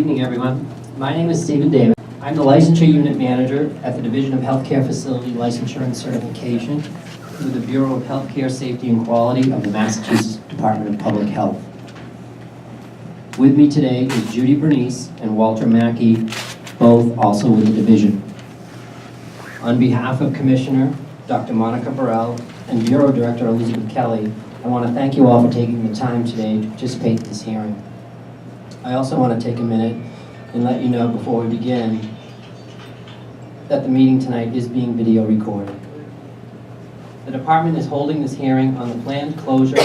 Good evening, everyone. My name is Stephen David. I'm the Licensure Unit Manager at the Division of Healthcare Facility Licensure and Certification with the Bureau of Healthcare Safety and Quality of the Massachusetts Department of Public Health. With me today is Judy Bernice and Walter Mackey, both also with the division. On behalf of Commissioner Dr. Monica Burrell and Bureau Director Elizabeth Kelly, I want to thank you all for taking the time today to participate in this hearing. I also want to take a minute and let you know before we begin that the meeting tonight is being video recorded. The department is holding this hearing on the planned closure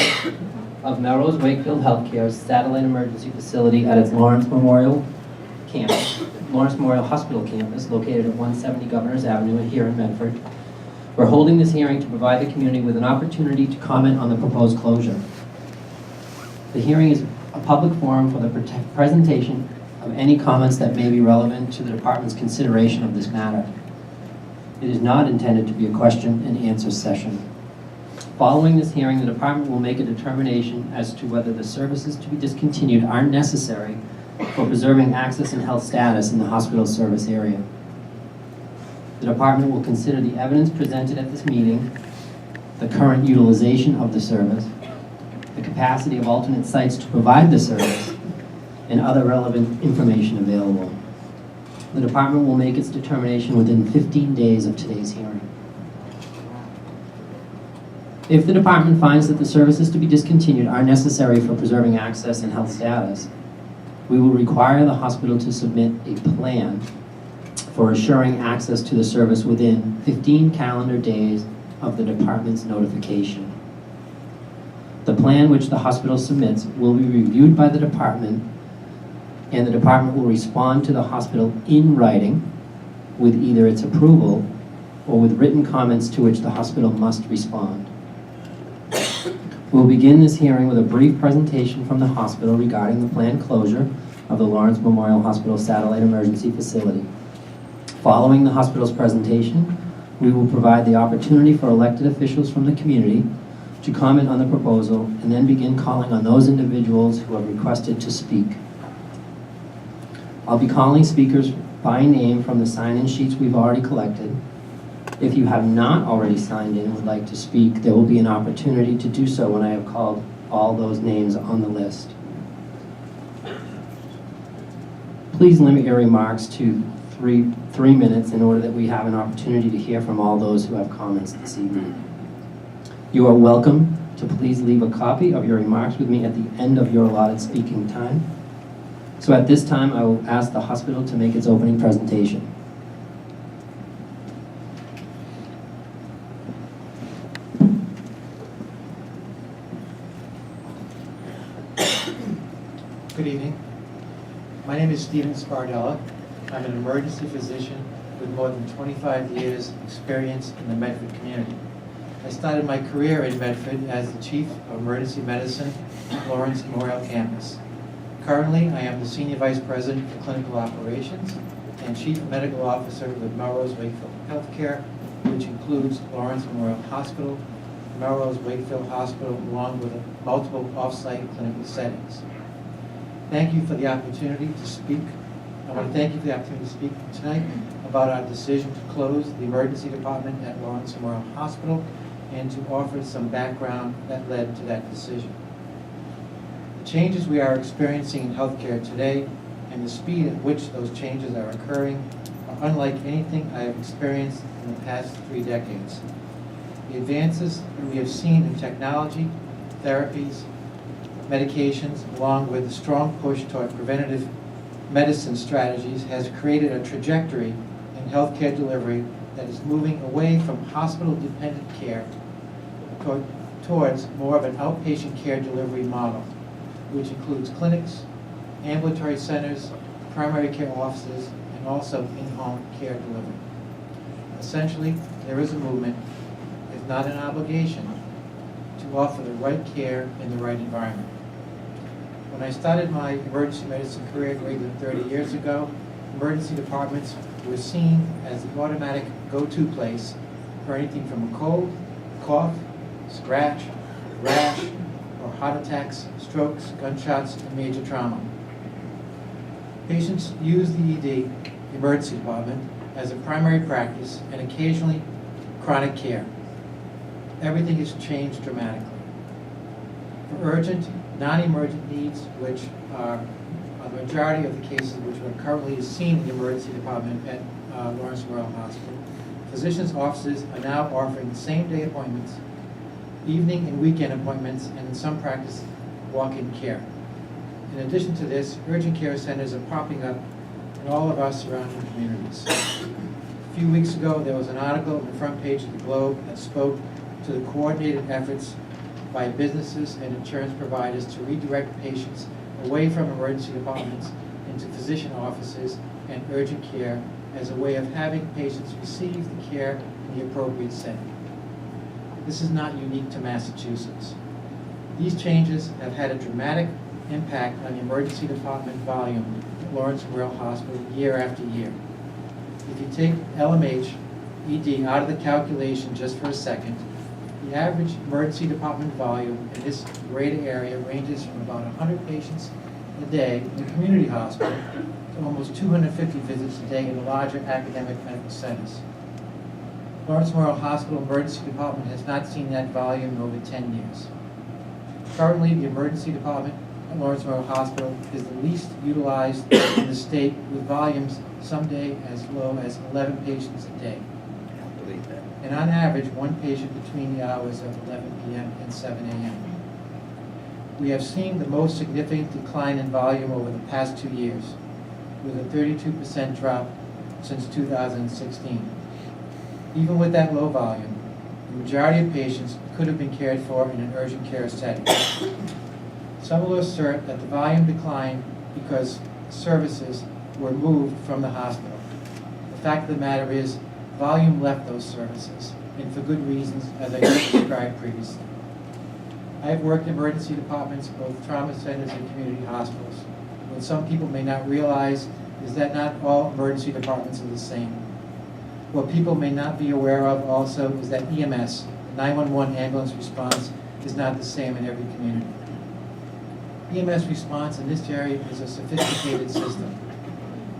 of Melrose Wakefield Healthcare's satellite emergency facility at its Lawrence Memorial Hospital campus located at 170 Governors Avenue here in Medford. We're holding this hearing to provide the community with an opportunity to comment on the proposed closure. The hearing is a public forum for the presentation of any comments that may be relevant to the department's consideration of this matter. It is not intended to be a question and answer session. Following this hearing, the department will make a determination as to whether the services to be discontinued are necessary for preserving access and health status in the hospital service area. The department will consider the evidence presented at this meeting, the current utilization of the service, the capacity of alternate sites to provide the service, and other relevant information available. The department will make its determination within 15 days of today's hearing. If the department finds that the services to be discontinued are necessary for preserving access and health status, we will require the hospital to submit a plan for assuring access to the service within 15 calendar days of the department's notification. The plan which the hospital submits will be reviewed by the department, and the department will respond to the hospital in writing with either its approval or with written comments to which the hospital must respond. We'll begin this hearing with a brief presentation from the hospital regarding the planned closure of the Lawrence Memorial Hospital Satellite Emergency Facility. Following the hospital's presentation, we will provide the opportunity for elected officials from the community to comment on the proposal and then begin calling on those individuals who have requested to speak. I'll be calling speakers by name from the sign-in sheets we've already collected. If you have not already signed in and would like to speak, there will be an opportunity to do so when I have called all those names on the list. Please limit your remarks to three minutes in order that we have an opportunity to hear from all those who have comments this evening. You are welcome to please leave a copy of your remarks with me at the end of your allotted speaking time. So at this time, I will ask the hospital to make its opening presentation. Good evening. My name is Stephen Spardella. I'm an emergency physician with more than 25 years experience in the Medford community. I started my career in Medford as the Chief of Emergency Medicine at Lawrence Memorial Campus. Currently, I am the Senior Vice President for Clinical Operations and Chief Medical Officer with Melrose Wakefield Healthcare, which includes Lawrence Memorial Hospital, Melrose Wakefield Hospital, along with multiple off-site clinical settings. Thank you for the opportunity to speak. I want to thank you for the opportunity to speak tonight about our decision to close the emergency department at Lawrence Memorial Hospital and to offer some background that led to that decision. The changes we are experiencing in healthcare today and the speed at which those changes are occurring are unlike anything I have experienced in the past 3 decades. The advances that we have seen in technology, therapies, medications, along with a strong push toward preventative medicine strategies, has created a trajectory in healthcare delivery that is moving away from hospital-dependent care towards more of an outpatient care delivery model, which includes clinics, ambulatory centers, primary care offices, and also in-home care delivery. Essentially, there is a movement, if not an obligation, to offer the right care in the right environment. When I started my emergency medicine career greater than 30 years ago, emergency departments were seen as the automatic go-to place for anything from a cold, cough, scratch, rash, or heart attacks, strokes, gunshots, and major trauma. Patients use the ED, emergency department, as a primary practice and occasionally chronic care. Everything has changed dramatically. For urgent, non-emergent needs, which are the majority of the cases which are currently seen in the emergency department at Lawrence Memorial Hospital, physicians' offices are now offering same-day appointments, evening and weekend appointments, and in some practices, walk-in care. In addition to this, urgent care centers are popping up in all of our surrounding communities. A few weeks ago, there was an article on the front page of the Globe that spoke to the coordinated efforts by businesses and insurance providers to redirect patients away from emergency departments into physician offices and urgent care as a way of having patients receive the care in the appropriate setting. This is not unique to Massachusetts. These changes have had a dramatic impact on the emergency department volume at Lawrence Memorial Hospital year after year. If you take LMH ED out of the calculation just for a second, the average emergency department volume in this greater area ranges from about 100 patients a day in the community hospital to almost 250 visits a day in the larger academic medical centers. Lawrence Memorial Hospital Emergency Department has not seen that volume in over 10 years. Currently, the emergency department at Lawrence Memorial Hospital is the least utilized in the state, with volumes someday as low as 11 patients a day. I don't believe that. And on average, one patient between the hours of 11 p.m. and 7 a.m. We have seen the most significant decline in volume over the past 2 years, with a 32% drop since 2016. Even with that low volume, the majority of patients could have been cared for in an urgent care setting. Some will assert that the volume declined because services were moved from the hospital. The fact of the matter is, volume left those services, and for good reasons, as I just described previously. I have worked in emergency departments, both trauma centers and community hospitals. What some people may not realize is that not all emergency departments are the same. What people may not be aware of also is that EMS, 911 ambulance response, is not the same in every community. EMS response in this area is a sophisticated system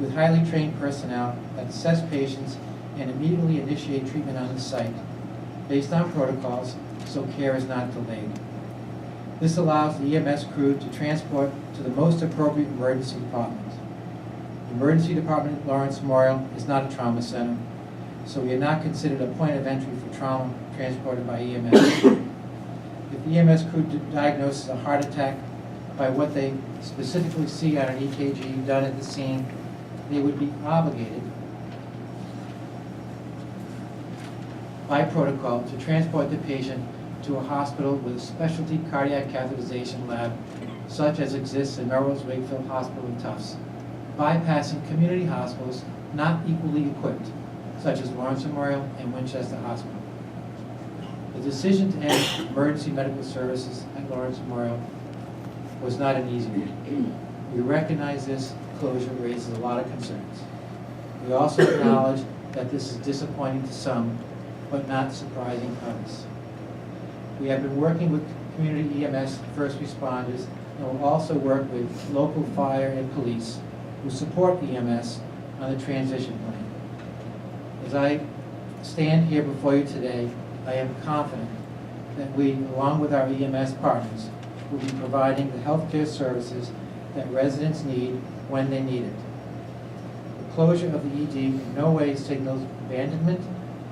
with highly trained personnel that assess patients and immediately initiate treatment on the site based on protocols so care is not delayed. This allows the EMS crew to transport to the most appropriate emergency department. The emergency department at Lawrence Memorial is not a trauma center, so we are not considered a point of entry for trauma transported by EMS. If the EMS crew diagnoses a heart attack by what they specifically see on an EKG done at the scene, they would be obligated by protocol to transport the patient to a hospital with a specialty cardiac catheterization lab, such as exists in Melrose Wakefield Hospital and Tufts, bypassing community hospitals not equally equipped, such as Lawrence Memorial and Winchester Hospital. The decision to end emergency medical services at Lawrence Memorial was not an easy one. We recognize this closure raises a lot of concerns. We also acknowledge that this is disappointing to some, but not surprising to others. We have been working with community EMS first responders and will also work with local fire and police who support EMS on the transition plan. As I stand here before you today, I am confident that we, along with our EMS partners, will be providing the healthcare services that residents need when they need it. The closure of the ED in no way signals abandonment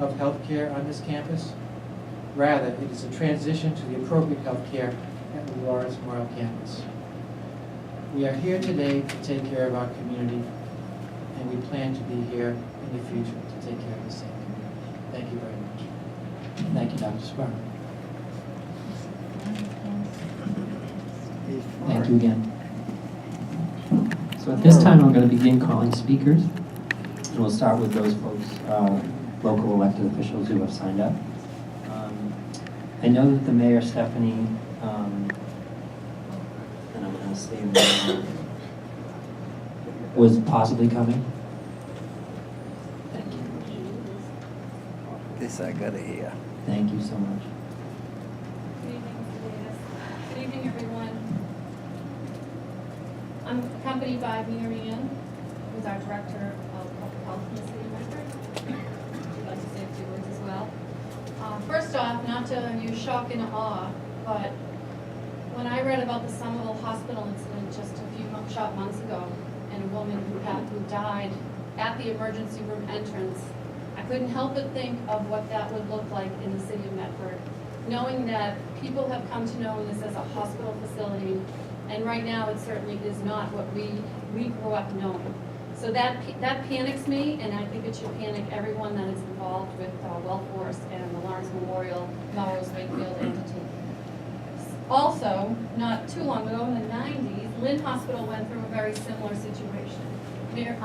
of healthcare on this campus. Rather, it is a transition to the appropriate healthcare at the Lawrence Memorial campus. We are here today to take care of our community, and we plan to be here in the future to take care of the same community. Thank you very much. Thank you, Dr. Sparrow. Thank you again. So at this time, I'm going to begin calling speakers. And we'll start with those folks, local elected officials who have signed up. I know that the mayor, Stephanie, and I'm going to say was possibly coming. Thank you. This I gotta hear. Thank you so much. Good evening, Good evening, everyone. I'm accompanied by Mary Ann, who's our Director of Public Health in the City of Medford. I'd like to say a few words as well. First off, not to use shock and awe, but when I read about the Somerville Hospital incident just a few short months ago, and a woman who died at the emergency room entrance, I couldn't help but think of what that would look like in the city of Medford, knowing that people have come to know this as a hospital facility, and right now it certainly is not what we grew up knowing. So that panics me, and I think it should panic everyone that is involved with Wellforce and the Lawrence Memorial Melrose Wakefield entity. Also, not too long ago, in the 90s, Lynn Hospital went through a very similar situation. Mary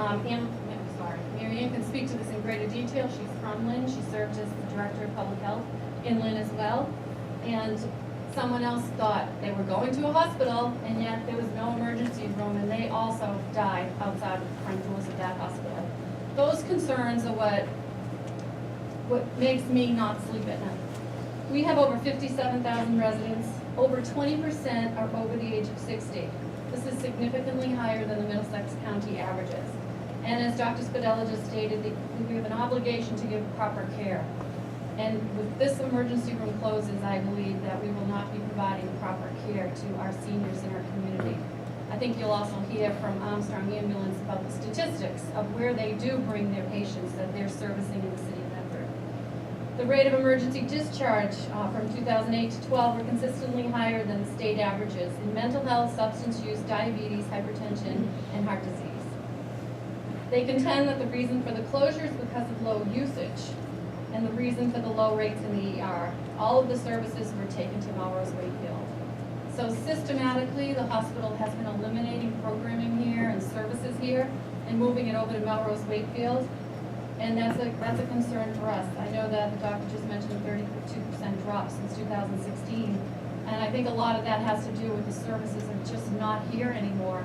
Ann can speak to this in greater detail. She's from Lynn. She served as the Director of Public Health in Lynn as well. And someone else thought they were going to a hospital, and yet there was no emergency room, and they also died outside the front doors of that hospital. Those concerns are what makes me not sleep at night. We have over 57,000 residents. Over 20% are over the age of 60. This is significantly higher than the Middlesex County averages. And as Dr. Spadella just stated, we have an obligation to give proper care. And with this emergency room closes, I believe that we will not be providing proper care to our seniors in our community. I think you'll also hear from Armstrong Ambulance about the statistics of where they do bring their patients that they're servicing in the city of Medford. The rate of emergency discharge from 2008 to 12 were consistently higher than the state averages in mental health, substance use, diabetes, hypertension, and heart disease. They contend that the reason for the closure is because of low usage, and the reason for the low rates in the ER. All of the services were taken to Melrose Wakefield. So systematically, the hospital has been eliminating programming here and services here and moving it over to Melrose Wakefield. And that's a concern for us. I know that the doctor just mentioned a 32% drop since 2016. And I think a lot of that has to do with the services are just not here anymore.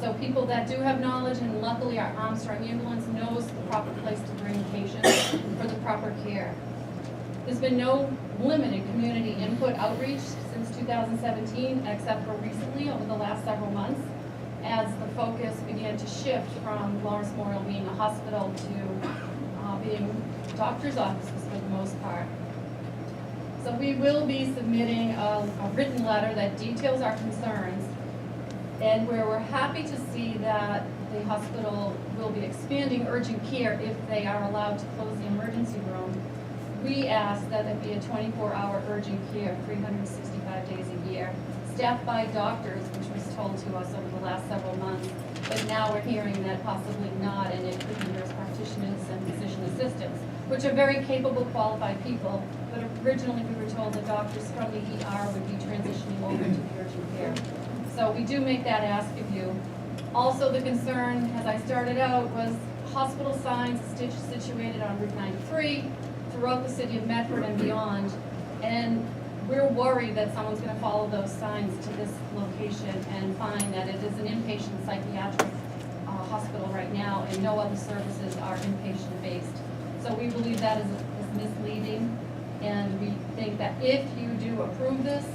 So people that do have knowledge, and luckily our Armstrong Ambulance knows the proper place to bring patients for the proper care. There's been no limited community input outreach since 2017, except for recently over the last several months, as the focus began to shift from Lawrence Memorial being a hospital to being doctor's offices for the most part. So we will be submitting a written letter that details our concerns, and where we're happy to see that the hospital will be expanding urgent care if they are allowed to close the emergency room. We ask that there be a 24-hour urgent care, 365 days a year, staffed by doctors, which was told to us over the last several months. But now we're hearing that possibly not, and it could be nurse practitioners and physician assistants, which are very capable, qualified people. But originally we were told that doctors from the ER would be transitioning over to the urgent care. So we do make that ask of you. Also, the concern, as I started out, was hospital signs situated on Route 93 throughout the city of Medford and beyond. And we're worried that someone's going to follow those signs to this location and find that it is an inpatient psychiatric hospital right now, and no other services are inpatient based. So we believe that is misleading, and we think that if you do approve this,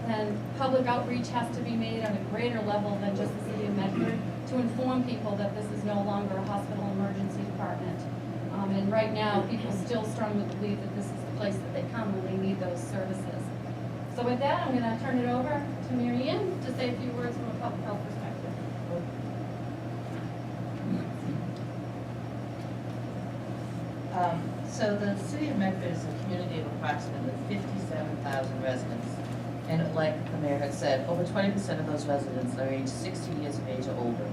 then public outreach has to be made on a greater level than just the city of Medford to inform people that this is no longer a hospital emergency department. And right now, people still strongly believe that this is the place that they come when they need those services. So with that, I'm going to turn it over to Mary Ann to say a few words from a public health perspective. So the city of Medford is a community of approximately 57,000 residents. And like the mayor had said, over 20% of those residents are aged 60 years of age or older.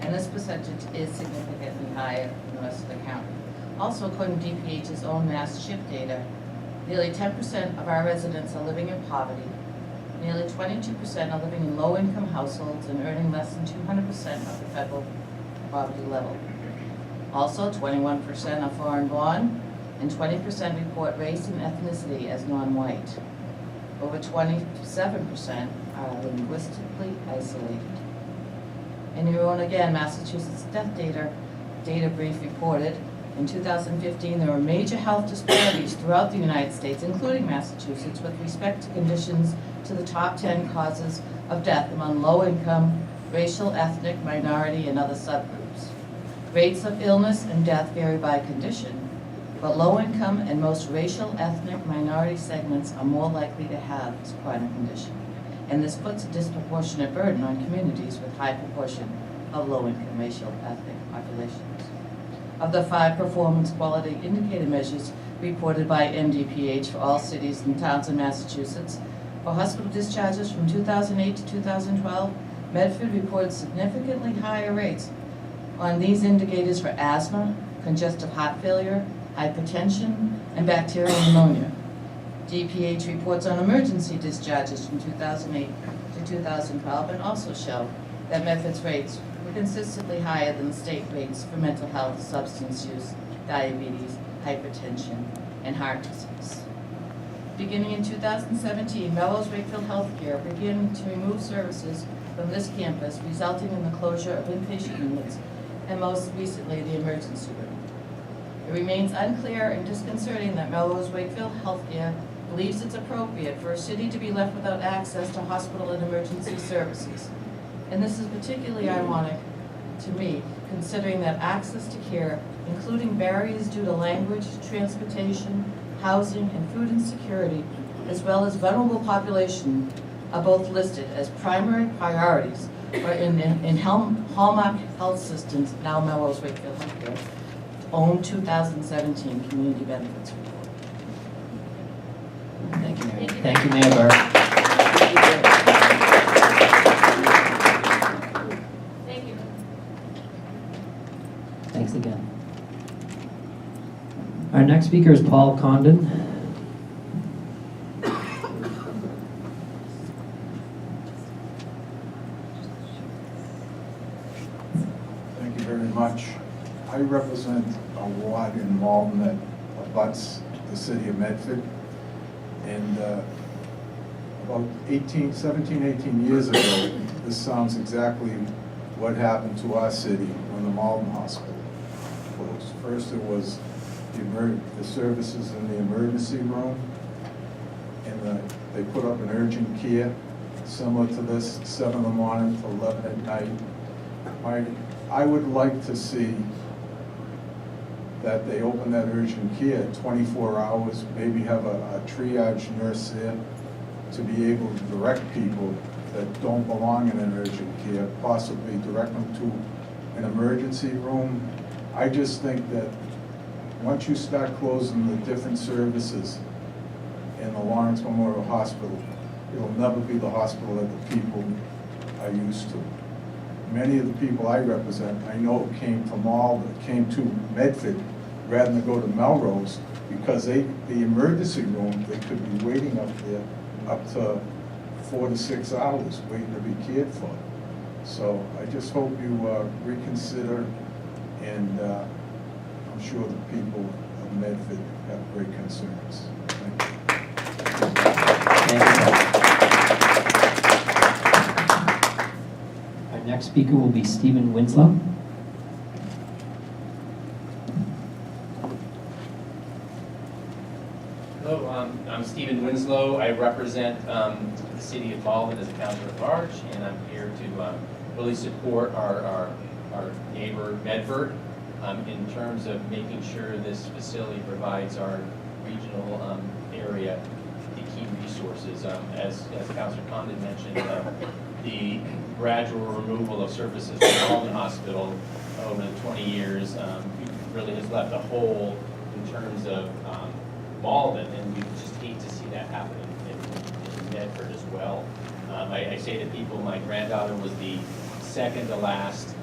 And this percentage is significantly higher than the rest of the county. Also, according to DPH's own mass shift data, nearly 10% of our residents are living in poverty. Nearly 22% are living in low-income households and earning less than 200% of the federal poverty level. Also, 21% are foreign-born, and 20% report race and ethnicity as non-white. Over 27% are linguistically isolated. In your own, again, Massachusetts death data brief reported, in 2015 there were major health disparities throughout the United States, including Massachusetts, with respect to conditions to the top 10 causes of death among low-income, racial, ethnic, minority, and other subgroups. Rates of illness and death vary by condition, but low-income and most racial, ethnic, minority segments are more likely to have this chronic condition. And this puts a disproportionate burden on communities with high proportion of low-income racial, ethnic populations. Of the 5 performance quality indicator measures reported by MDPH for all cities and towns in Massachusetts, for hospital discharges from 2008 to 2012, Medford reported significantly higher rates on these indicators for asthma, congestive heart failure, hypertension, and bacterial pneumonia. DPH reports on emergency discharges from 2008 to 2012 and also show that Medford's rates were consistently higher than the state rates for mental health, substance use, diabetes, hypertension, and heart disease. Beginning in 2017, Melrose Wakefield Healthcare began to remove services from this campus, resulting in the closure of inpatient units and most recently the emergency room. It remains unclear and disconcerting that Melrose Wakefield Healthcare believes it's appropriate for a city to be left without access to hospital and emergency services. And this is particularly ironic to me, considering that access to care, including barriers due to language, transportation, housing, and food insecurity, as well as vulnerable population, are both listed as primary priorities in Hallmark Health Systems, now Melrose Wakefield Healthcare, own 2017 Community Benefits Report. Thank you, Mary. Thank you, Mayor Burke. Thank you. Thanks again. Our next speaker is Paul Condon. Thank you very much. I represent a ward in Malden that abuts the city of Medford. And about 17, 18 years ago, this sounds exactly what happened to our city when the Malden Hospital closed. First it was the services in the emergency room, and they put up an urgent care similar to this, 7 in the morning to 11 at night. I would like to see that they open that urgent care 24 hours, maybe have a triage nurse there to be able to direct people that don't belong in an urgent care, possibly direct them to an emergency room. I just think that once you start closing the different services in the Lawrence Memorial Hospital, it'll never be the hospital that the people are used to. Many of the people I represent, I know came from came to Medford rather than go to Melrose, because the emergency room, they could be waiting up there up to 4 to 6 hours waiting to be cared for. So I just hope you reconsider, and I'm sure the people of Medford have great concerns. Thank you. Thank you. Our next speaker will be Stephen Winslow. Hello, I'm Stephen Winslow. I represent the city of Malden as a councilor at large, and I'm here to really support our neighbor Medford in terms of making sure this facility provides our regional area the key resources. As Councilor Condon mentioned, the gradual removal of services from Malden Hospital over the 20 years really has left a hole in terms of Malden, and we just hate to see that happen in Medford as well. I say to people, my granddaughter was the second to last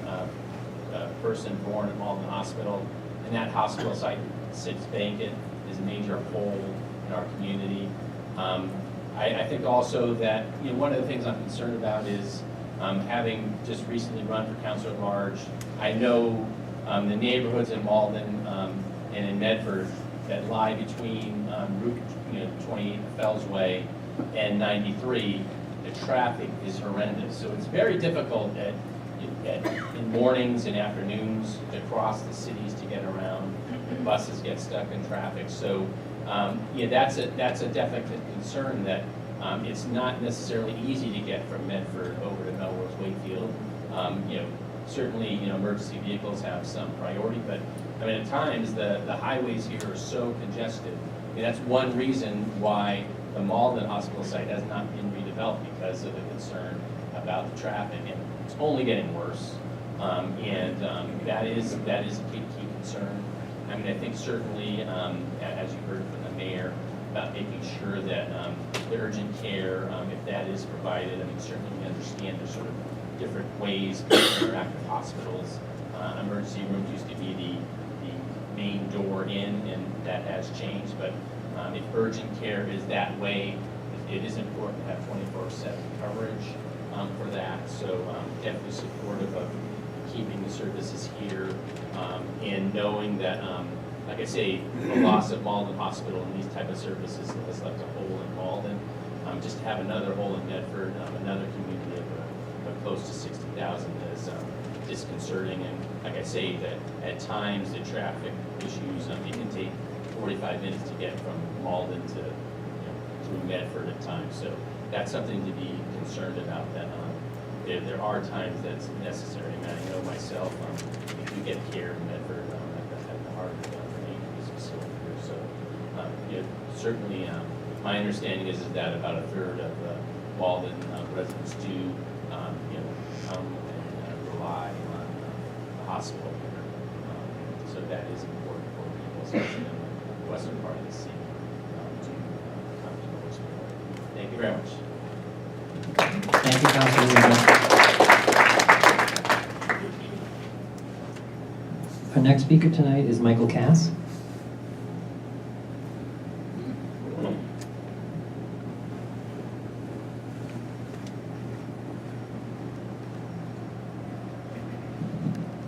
person born at Malden Hospital, and that hospital site sits vacant, is a major hole in our community. I think also that one of the things I'm concerned about is having just recently run for councilor at large, I know the neighborhoods in Malden and in Medford that lie between Route 28 Fells Way and 93, the traffic is horrendous. So it's very difficult in mornings and afternoons to cross the cities to get around. Buses get stuck in traffic. So that's a definite concern that it's not necessarily easy to get from Medford over to Melrose Wakefield. certainly, emergency vehicles have some priority, but, I mean, at times, the highways here are so congested. I mean, that's one reason why the Malden Hospital site has not been redeveloped, because of the concern about the traffic, and it's only getting worse. That is a key concern. I mean, I think certainly, as you heard from the mayor, about making sure that the urgent care, if that is provided, I mean, certainly we understand there's sort of different ways to interact with hospitals. Emergency rooms used to be the main door in, and that has changed, but if urgent care is that way, it is important to have 24/7 coverage for that. So definitely supportive of keeping the services here, and knowing that, like I say, the loss of Malden Hospital and these type of services has left a hole in Malden. Just to have another hole in Medford, another community of close to 60,000 is disconcerting. And like I say, that at times the traffic issues, it can take 45 minutes to get from Malden to through Medford at times. So that's something to be concerned about. That there are times that's necessary. And I know myself, if you get care in Medford at the heart of the Navy facility here. So certainly, my understanding is that about a third of the Malden residents do come and rely on the hospital here. So that is important for people, especially in the western part of the city, to come to Norristown. Thank you very much. Thank you, Councilor. Our next speaker tonight is Michael Cass.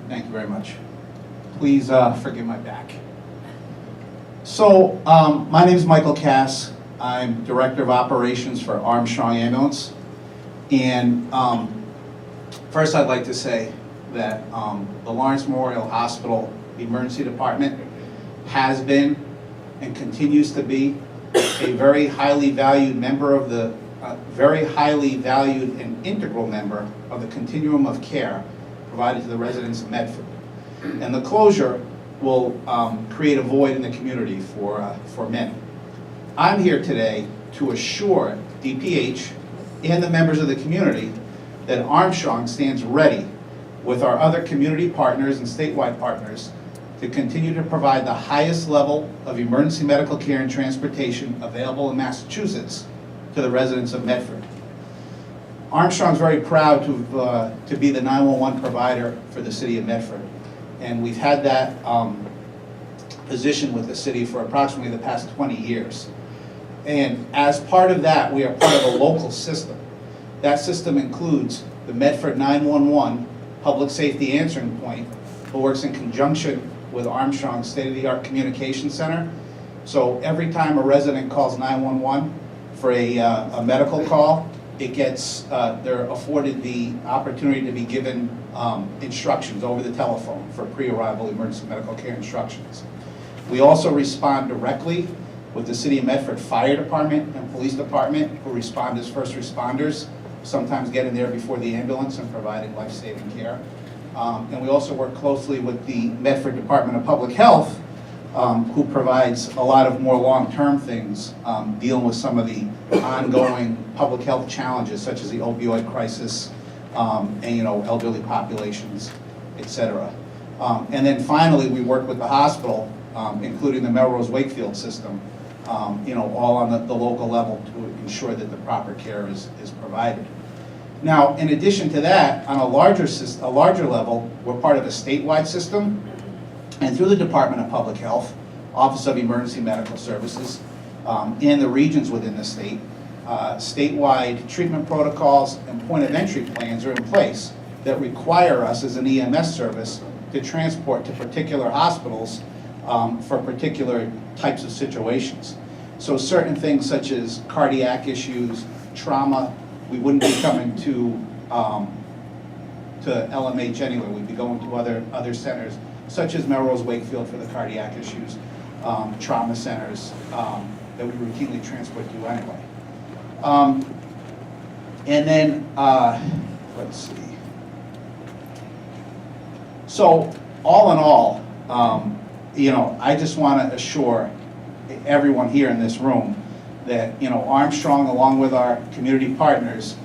Thank you very much. Please forgive my back. So, my name is Michael Cass. I'm Director of Operations for Armstrong Ambulance. And first I'd like to say that the Lawrence Memorial Hospital Emergency Department has been and continues to be a very highly valued member of the, very highly valued and integral member of the continuum of care provided to the residents of Medford. And the closure will create a void in the community for many. I'm here today to assure DPH and the members of the community that Armstrong stands ready with our other community partners and statewide partners to continue to provide the highest level of emergency medical care and transportation available in Massachusetts to the residents of Medford. Armstrong's very proud to be the 911 provider for the city of Medford. And we've had that position with the city for approximately the past 20 years. And as part of that, we are part of a local system. That system includes the Medford 911 Public Safety Answering Point, who works in conjunction with Armstrong's state-of-the-art communication center. So every time a resident calls 911 for a medical call, it gets, they're afforded the opportunity to be given instructions over the telephone for pre-arrival emergency medical care instructions. We also respond directly with the City of Medford Fire Department and Police Department, who respond as first responders, sometimes getting there before the ambulance and providing life-saving care. And we also work closely with the Medford Department of Public Health, who provides a lot of more long-term things, dealing with some of the ongoing public health challenges, such as the opioid crisis, and elderly populations, et cetera. And then finally, we work with the hospital, including the Melrose Wakefield system, all on the local level to ensure that the proper care is provided. Now, in addition to that, on a larger level, we're part of a statewide system, and through the Department of Public Health, Office of Emergency Medical Services, and the regions within the state, statewide treatment protocols and point of entry plans are in place that require us as an EMS service to transport to particular hospitals for particular types of situations. So certain things such as cardiac issues, trauma, we wouldn't be coming to LMH anyway. We'd be going to other centers, such as Melrose Wakefield for the cardiac issues, trauma centers that we routinely transport to anyway. And then, let's see. So, all in all, I just want to assure everyone here in this room that, Armstrong, along with our community partners,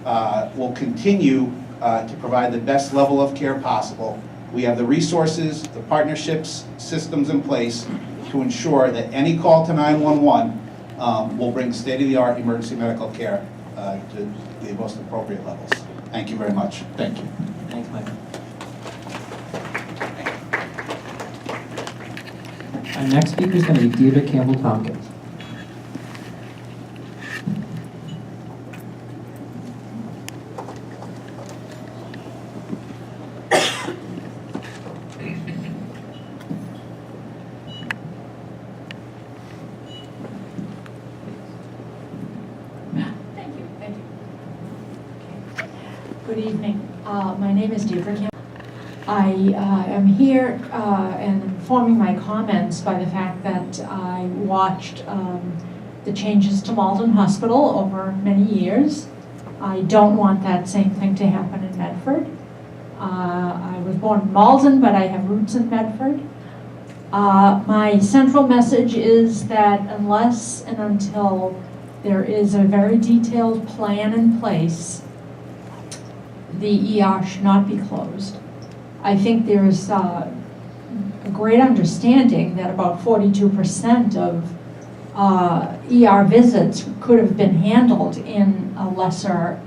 will continue to provide the best level of care possible. We have the resources, the partnerships, systems in place to ensure that any call to 911 will bring state-of-the-art emergency medical care to the most appropriate levels. Thank you very much. Thank you. Thanks, Michael. Our next speaker is going to be Deirdre Campbell-Tompkins. Thank you. Good evening. My name is Deirdre Campbell. I am here and informing my comments by the fact that I watched the changes to Malden Hospital over many years. I don't want that same thing to happen in Medford. I was born in Malden, but I have roots in Medford. My central message is that unless and until there is a very detailed plan in place, the ER should not be closed. I think there's a great understanding that about 42% of ER visits could have been handled in a lesser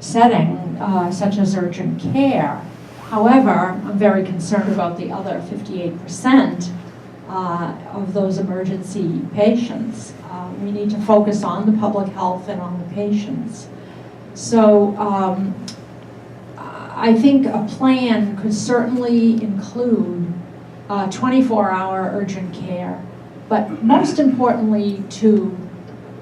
setting, such as urgent care. However, I'm very concerned about the other 58% of those emergency patients. We need to focus on the public health and on the patients. So I think a plan could certainly include 24-hour urgent care, but most importantly to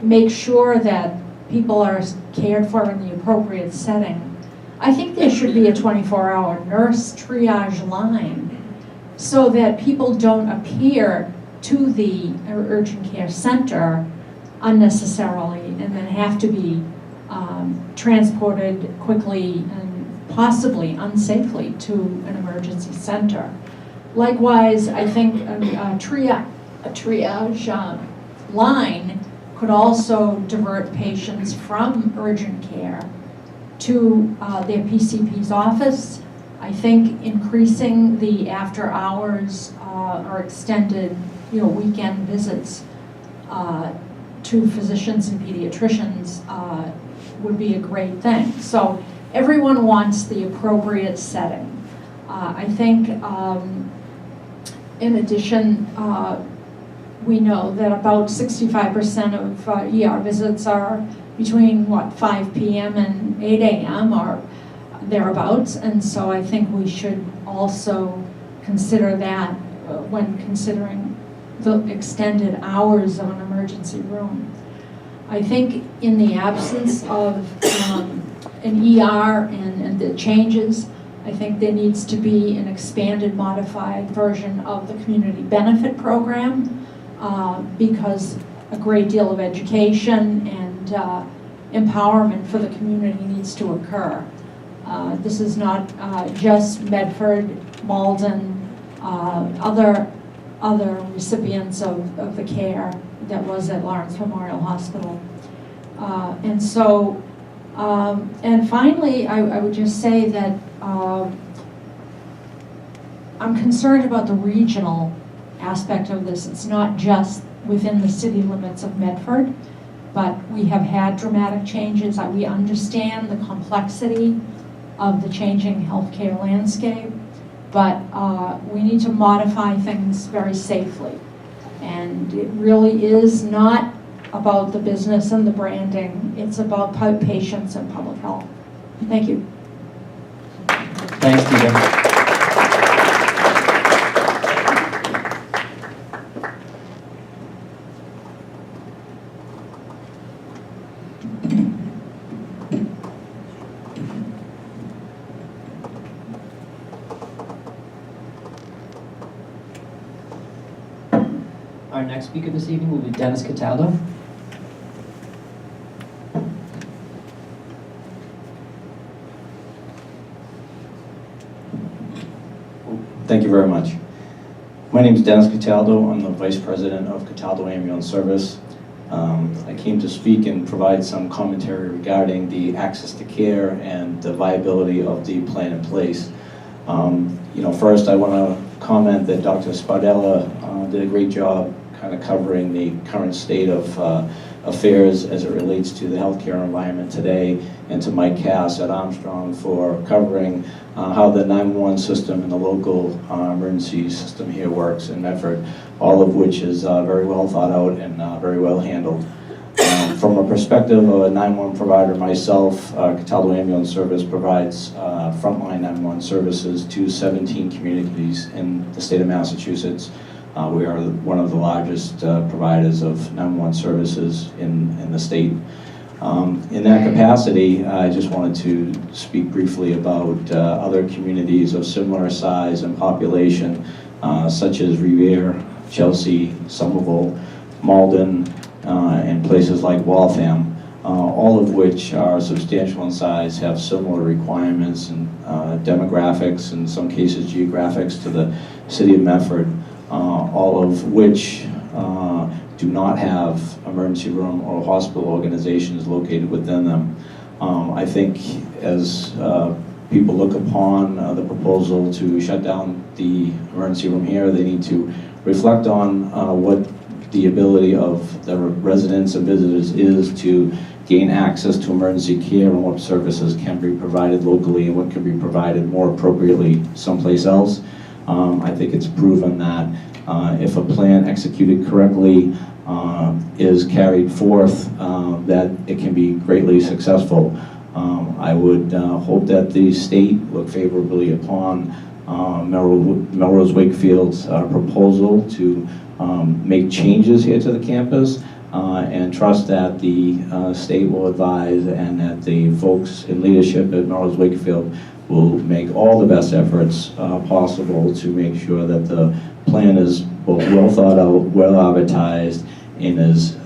make sure that people are cared for in the appropriate setting. I think there should be a 24-hour nurse triage line so that people don't appear to the urgent care center unnecessarily and then have to be transported quickly and possibly unsafely to an emergency center. Likewise, I think a triage line could also divert patients from urgent care to their PCP's office. I think increasing the after hours or extended weekend visits to physicians and pediatricians would be a great thing. So everyone wants the appropriate setting. I think in addition, we know that about 65% of ER visits are between 5 p.m. and 8 a.m. or thereabouts, and so I think we should also consider that when considering the extended hours of an emergency room. I think in the absence of an ER and the changes, I think there needs to be an expanded, modified version of the community benefit program because a great deal of education and empowerment for the community needs to occur. This is not just Medford, Malden, other recipients of the care that was at Lawrence Memorial Hospital. And so, and finally, I would just say that I'm concerned about the regional aspect of this. It's not just within the city limits of Medford, but we have had dramatic changes. We understand the complexity of the changing healthcare landscape, but we need to modify things very safely. And it really is not about the business and the branding. It's about patients and public health. Thank you. Thanks, Deirdre. Our next speaker this evening will be Dennis Cataldo. Thank you very much. My name is Dennis Cataldo. I'm the Vice President of Cataldo Ambulance Service. I came to speak and provide some commentary regarding the access to care and the viability of the plan in place. First I want to comment that Dr. Spardella did a great job kind of covering the current state of affairs as it relates to the healthcare environment today, and to Mike Cass at Armstrong for covering how the 911 system and the local emergency system here works in Medford, all of which is very well thought out and very well handled. From a perspective of a 911 provider myself, Cataldo Ambulance Service provides frontline 911 services to 17 communities in the state of Massachusetts. We are one of the largest providers of 911 services in the state. In that capacity, I just wanted to speak briefly about other communities of similar size and population, such as Revere, Chelsea, Somerville, Malden, and places like Waltham, all of which are substantial in size, have similar requirements and demographics, in some cases geographics, to the city of Medford, all of which do not have emergency room or hospital organizations located within them. I think as people look upon the proposal to shut down the emergency room here, they need to reflect on what the ability of the residents and visitors is to gain access to emergency care, and what services can be provided locally and what can be provided more appropriately someplace else. I think it's proven that if a plan executed correctly is carried forth, that it can be greatly successful. I would hope that the state look favorably upon Melrose Wakefield's proposal to make changes here to the campus, and trust that the state will advise, and that the folks in leadership at Melrose Wakefield will make all the best efforts possible to make sure that the plan is both well thought out, well advertised, and is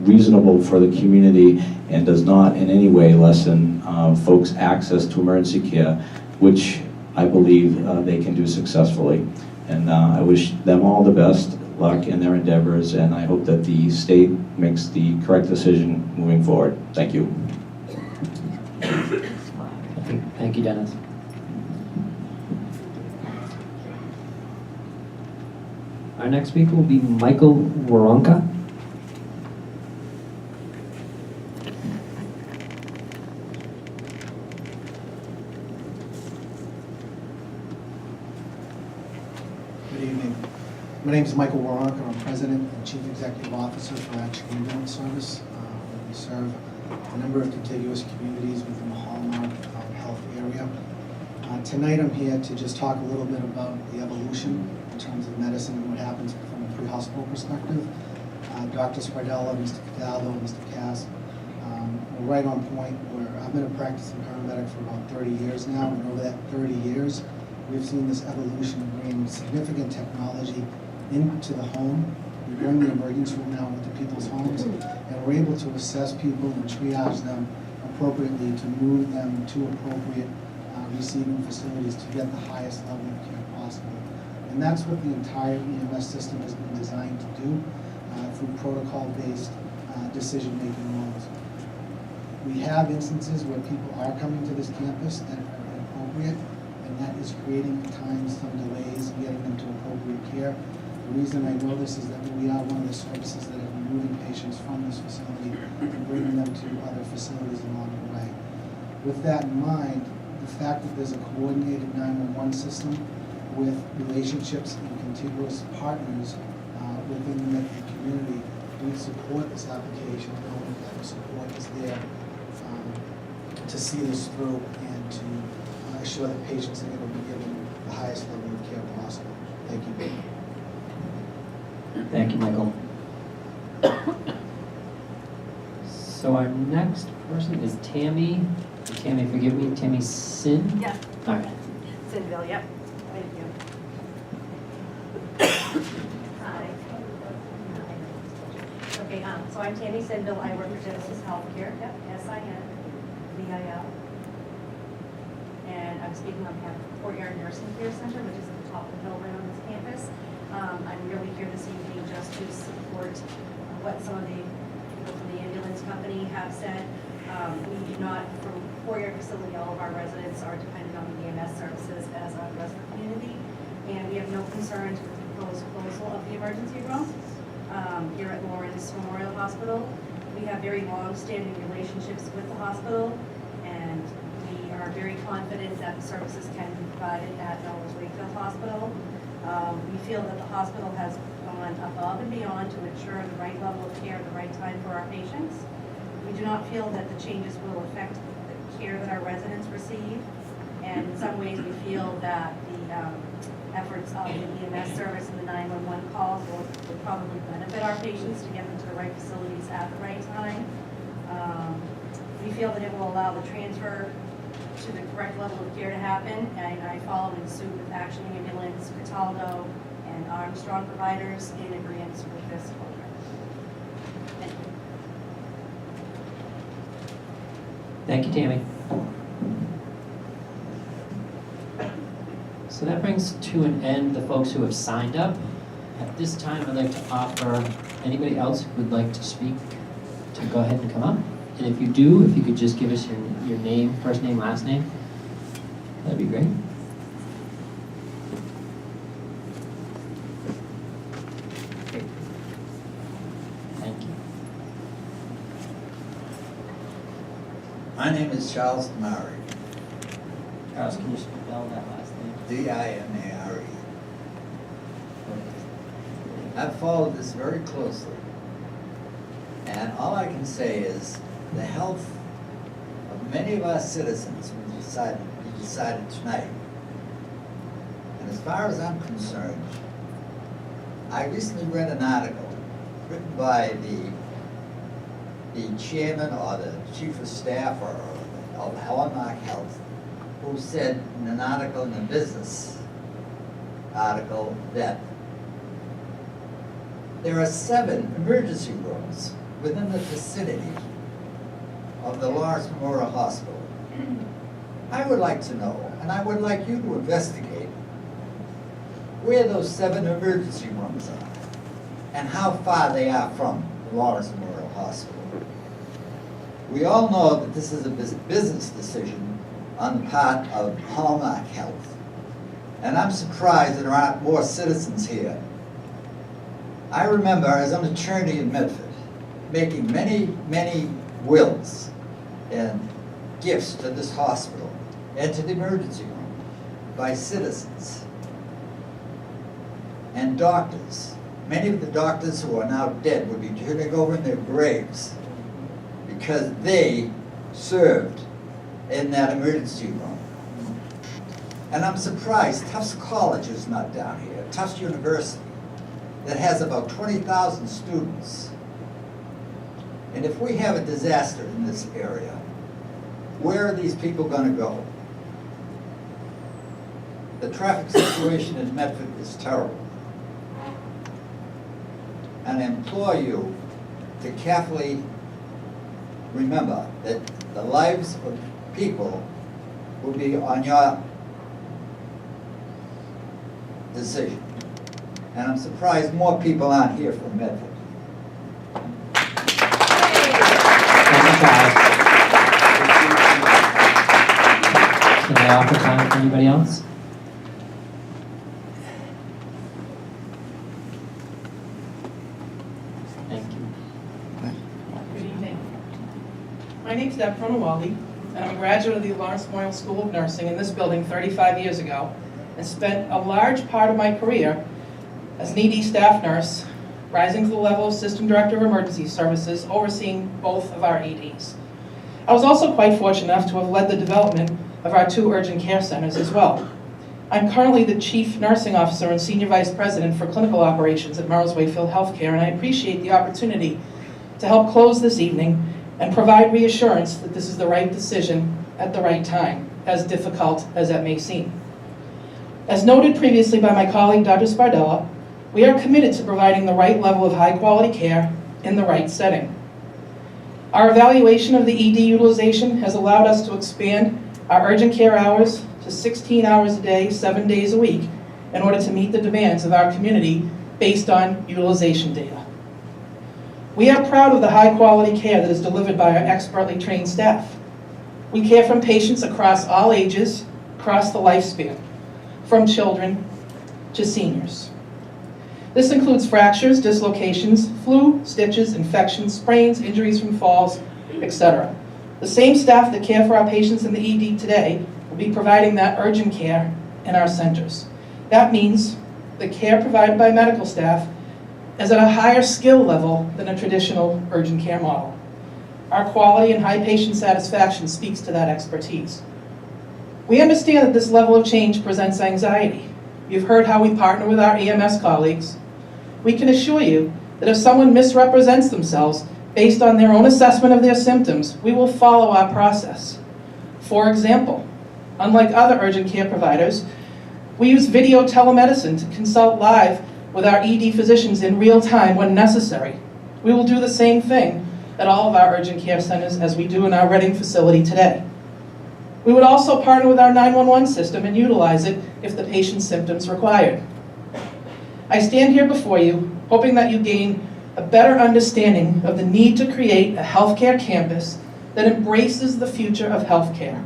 reasonable for the community, and does not in any way lessen folks' access to emergency care, which I believe they can do successfully. And I wish them all the best luck in their endeavors, and I hope that the state makes the correct decision moving forward. Thank you. Thank you, Dennis. Our next speaker will be Michael Waronka. Good evening. My name is Michael Waronka. I'm President and Chief Executive Officer for Action Ambulance Service. We serve a number of contiguous communities within the Hallmark Health area. Tonight I'm here to just talk a little bit about the evolution in terms of medicine and what happens from a pre-hospital perspective. Dr. Spardella, Mr. Cataldo, Mr. Cass, we're right on point where I've been a practicing paramedic for about 30 years now, and over that 30 years, we've seen this evolution of bringing significant technology into the home. We bring the emergency room now into people's homes, and we're able to assess people and triage them appropriately to move them to appropriate receiving facilities to get the highest level of care possible. And that's what the entire EMS system has been designed to do through protocol-based decision-making models. We have instances where people are coming to this campus that are inappropriate, and that is creating at times some delays in getting them to appropriate care. The reason I know this is that we are one of the services that are moving patients from this facility and bringing them to other facilities along the way. With that in mind, the fact that there's a coordinated 911 system with relationships and contiguous partners within the Medford community, we support this application, knowing that the support is there to see this through and to assure that patients are going to be given the highest level of care possible. Thank you. Thank you, Michael. So our next person is Tammy. Tammy, forgive me, Tammy Sin? Yeah. All right. Sinville, yep. Thank you. Hi. Okay, so I'm Tammy Sinville. I work for Genesis Healthcare. Yep, SIN, VIL. And I'm speaking on behalf of Fort Yard Nursing Care Center, which is at the top of the hill right on this campus. I'm really here this evening just to support what some of the people from the ambulance company have said. We do not, from Fort Yard facility, all of our residents are dependent on the EMS services as a resident community, and we have no concerns with the proposed closure of the emergency room here at Lawrence Memorial Hospital. We have very long-standing relationships with the hospital, and we are very confident that the services can be provided at Melrose Wakefield Hospital. We feel that the hospital has gone above and beyond to ensure the right level of care at the right time for our patients. We do not feel that the changes will affect the care that our residents receive, and in some ways we feel that the efforts of the EMS service and the 911 calls will probably benefit our patients to get them to the right facilities at the right time. We feel that it will allow the transfer to the correct level of care to happen, and I follow in suit with Action Ambulance, Cataldo, and Armstrong providers in agreement with this program. Thank you. Thank you, Tammy. So that brings to an end the folks who have signed up. At this time, I'd like to offer anybody else who would like to speak to go ahead and come up. And if you do, if you could just give us your name, first name, last name, that'd be great. Great. Thank you. My name is Charles Murray, Carlos, can you spell that last name? D-I-M-A-R-E. I've followed this very closely, and all I can say is the health of many of our citizens we decided tonight. And as far as I'm concerned, I recently read an article written by the chairman or the chief of staff of Hallmark Health, who said in an article, in a business article, that there are 7 emergency rooms within the vicinity of the Lawrence Memorial Hospital. I would like to know, and I would like you to investigate, where those 7 emergency rooms are and how far they are from the Lawrence Memorial Hospital. We all know that this is a business decision on the part of Hallmark Health, and I'm surprised that there aren't more citizens here. I remember, as an attorney in Medford, making many, many wills and gifts to this hospital and to the emergency room by citizens and doctors. Many of the doctors who are now dead would be turning over in their graves because they served in that emergency room. And I'm surprised Tufts College is not down here, Tufts University, that has about 20,000 students. And if we have a disaster in this area, where are these people going to go? The traffic situation in Medford is terrible. And I implore you to carefully remember that the lives of people will be on your decision. And I'm surprised more people aren't here from Medford. Thank you, Charles. Can I offer time for anybody else? Thank you. Good evening. My name's Deb Pronawaldi, and I'm a graduate of the Lawrence Memorial School of Nursing in this building 35 years ago, and spent a large part of my career as an ED staff nurse, rising to the level of System Director of Emergency Services, overseeing both of our EDs. I was also quite fortunate enough to have led the development of our 2 urgent care centers as well. I'm currently the Chief Nursing Officer and Senior Vice President for Clinical Operations at Melrose Wakefield Healthcare, and I appreciate the opportunity to help close this evening and provide reassurance that this is the right decision at the right time, as difficult as that may seem. As noted previously by my colleague, Dr. Spardella, we are committed to providing the right level of high-quality care in the right setting. Our evaluation of the ED utilization has allowed us to expand our urgent care hours to 16 hours a day, 7 days a week, in order to meet the demands of our community based on utilization data. We are proud of the high-quality care that is delivered by our expertly trained staff. We care for patients across all ages, across the lifespan, from children to seniors. This includes fractures, dislocations, flu, stitches, infections, sprains, injuries from falls, etc. The same staff that care for our patients in the ED today will be providing that urgent care in our centers. That means the care provided by medical staff is at a higher skill level than a traditional urgent care model. Our quality and high patient satisfaction speaks to that expertise. We understand that this level of change presents anxiety. You've heard how we partner with our EMS colleagues. We can assure you that if someone misrepresents themselves based on their own assessment of their symptoms, we will follow our process. For example, unlike other urgent care providers, we use video telemedicine to consult live with our ED physicians in real time when necessary. We will do the same thing at all of our urgent care centers as we do in our Reading facility today. We would also partner with our 911 system and utilize it if the patient's symptoms required. I stand here before you hoping that you gain a better understanding of the need to create a healthcare campus that embraces the future of healthcare.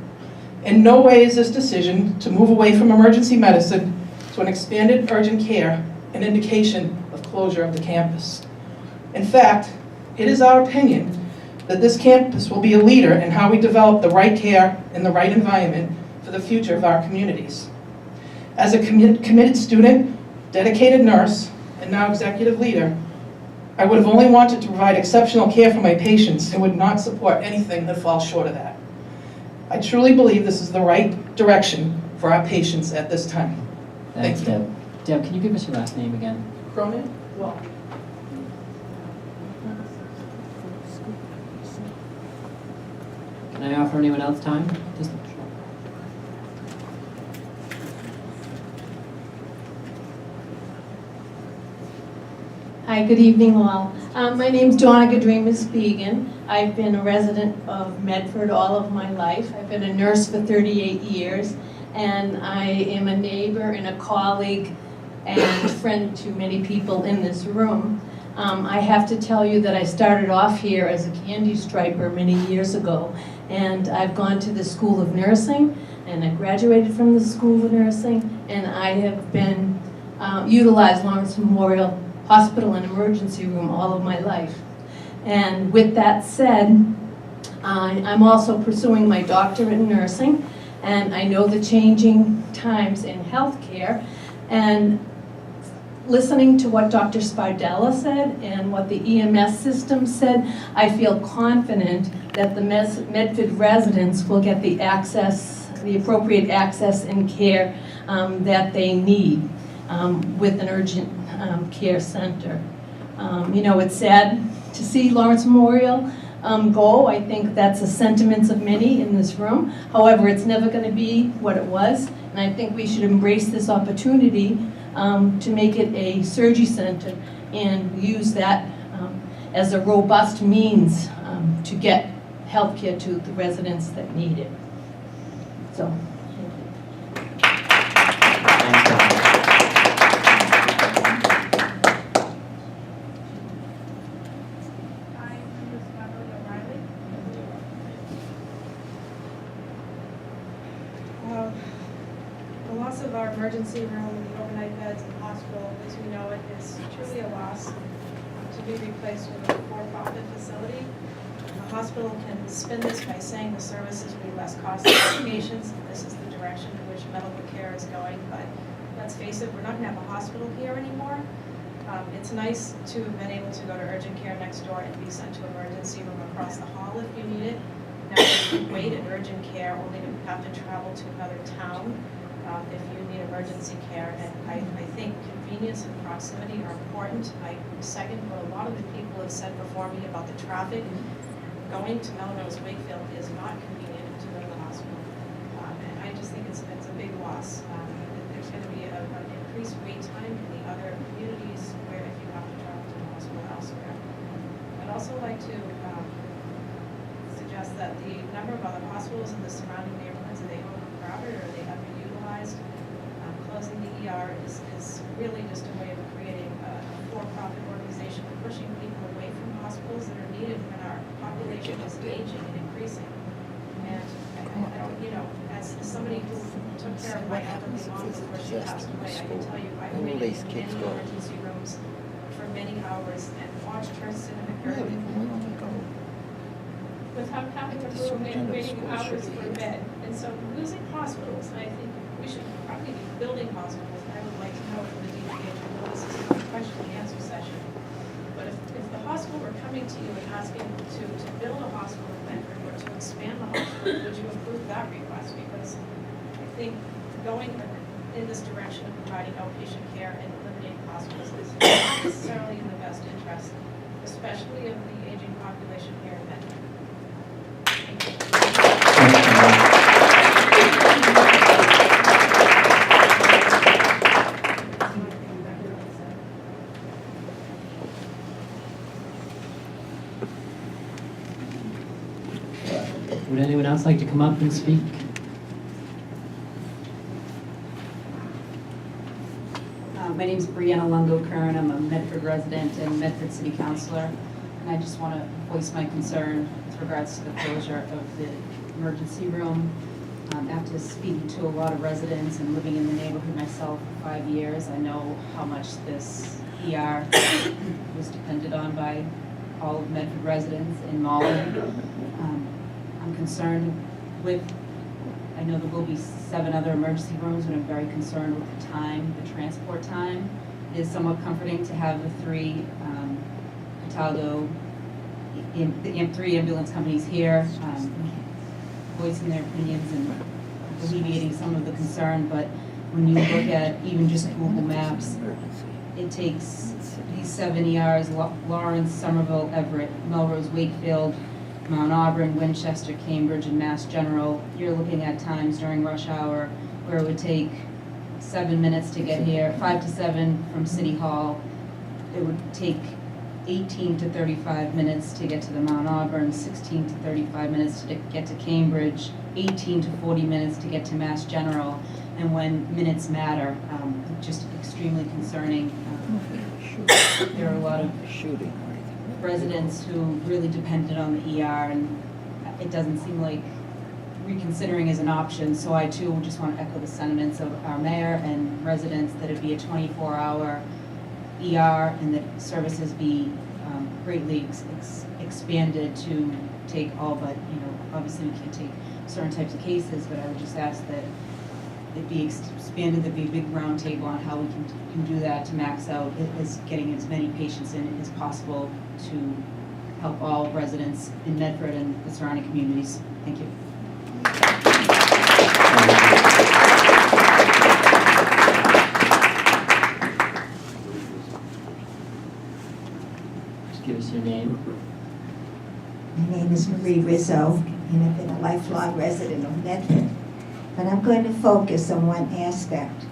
In no way is this decision to move away from emergency medicine to an expanded urgent care an indication of closure of the campus. In fact, it is our opinion that this campus will be a leader in how we develop the right care in the right environment for the future of our communities. As a committed student, dedicated nurse, and now executive leader, I would have only wanted to provide exceptional care for my patients and would not support anything that falls short of that. I truly believe this is the right direction for our patients at this time. Thanks, Thank you. Deb. Deb, can you give us your last name again? Cronin? Well, Can I offer anyone else time? Just- Hi, good evening all. My name's Donna Gadremus-Began. I've been a resident of Medford all of my life. I've been a nurse for 38 years, and I am a neighbor and a colleague and friend to many people in this room. I have to tell you that I started off here as a candy striper many years ago, and I've gone to the School of Nursing, and I graduated from the School of Nursing, and I have been utilized Lawrence Memorial Hospital and emergency room all of my life. And with that said, I'm also pursuing my doctorate in nursing, and I know the changing times in healthcare, and listening to what Dr. Spardella said and what the EMS system said, I feel confident that the Medford residents will get the access, the appropriate access and care that they need with an urgent care center. You know, it's sad to see Lawrence Memorial go. I think that's the sentiments of many in this room. However, it's never going to be what it was, and I think we should embrace this opportunity to make it a surgery center and use that as a robust means to get health care to the residents that need it. So, Thanks, Deb. The loss of our emergency room, the overnight beds in the hospital, as we know it, is truly a loss to be replaced with a for-profit facility. The hospital can spin this by saying the services will be less costly for patients. This is the direction in which medical care is going, but let's face it, we're not going to have a hospital here anymore. It's nice to have been able to go to urgent care next door and be sent to emergency room across the hall if you need it. Now you can wait at urgent care only to have to travel to another town if you need emergency care. And I think convenience and proximity are important. I second what a lot of the people have said before me about the traffic. Going to Melrose Wakefield is not convenient to go to the hospital. And I just think it's a big loss. There's going to be an increased wait time in the other communities where if you have to travel to the hospital elsewhere. I'd also like to suggest that the number of other hospitals in the surrounding neighborhoods, are they overcrowded or are they having ER is really just a way of creating a for-profit organization, pushing people away from hospitals that are needed when our population is aging and increasing. And you know, as somebody who took care of my elderly mom before she passed away, I can tell you I waited in many emergency rooms for many hours and watched her sit in the gurney without having a room and waiting hours for a bed. And so losing hospitals, I think we should probably be building hospitals. I would like to know from the DPH, I know this is not a question and answer session, but if the hospital were coming to you and asking to build a hospital in Medford or to expand the hospital, would you approve that request? Because I think going in this direction of providing outpatient care and eliminating hospitals is not necessarily in the best interest, especially of the aging population here in Medford. Would anyone else like to come up and speak? My name is Brianna Lungo-Kern. I'm a Medford resident and Medford City Councilor. And I just want to voice my concern with regards to the closure of the emergency room. After speaking to a lot of residents and living in the neighborhood myself for 5 years, I know how much this ER was depended on by all of Medford residents in Malden. I'm concerned with, I know there will be 7 other emergency rooms, and I'm very concerned with the time, the transport time. It is somewhat comforting to have the 3 Cataldo, the 3 ambulance companies here, voicing their opinions and alleviating some of the concern, but when you look at even just Google Maps, it takes these 7 ERs, Lawrence, Somerville, Everett, Melrose, Wakefield, Mount Auburn, Winchester, Cambridge, and Mass General. You're looking at times during rush hour where it would take 7 minutes to get here, 5 to 7 from City Hall. It would take 18 to 35 minutes to get to the Mount Auburn, 16 to 35 minutes to get to Cambridge, 18 to 40 minutes to get to Mass General. And when minutes matter, just extremely concerning. There are a lot of residents who really depended on the ER, and it doesn't seem like reconsidering is an option. So I too just want to echo the sentiments of our mayor and residents that it be a 24-hour ER and that services be greatly expanded to take all, but obviously we can't take certain types of cases, but I would just ask that it be expanded, there'd be a big round table on how we can do that to max out is getting as many patients in as possible to help all residents in Medford and the surrounding communities. Thank you. Just give us your name. My name is Marie Rizzo, and I've been a lifelong resident of Medford. But I'm going to focus on one aspect.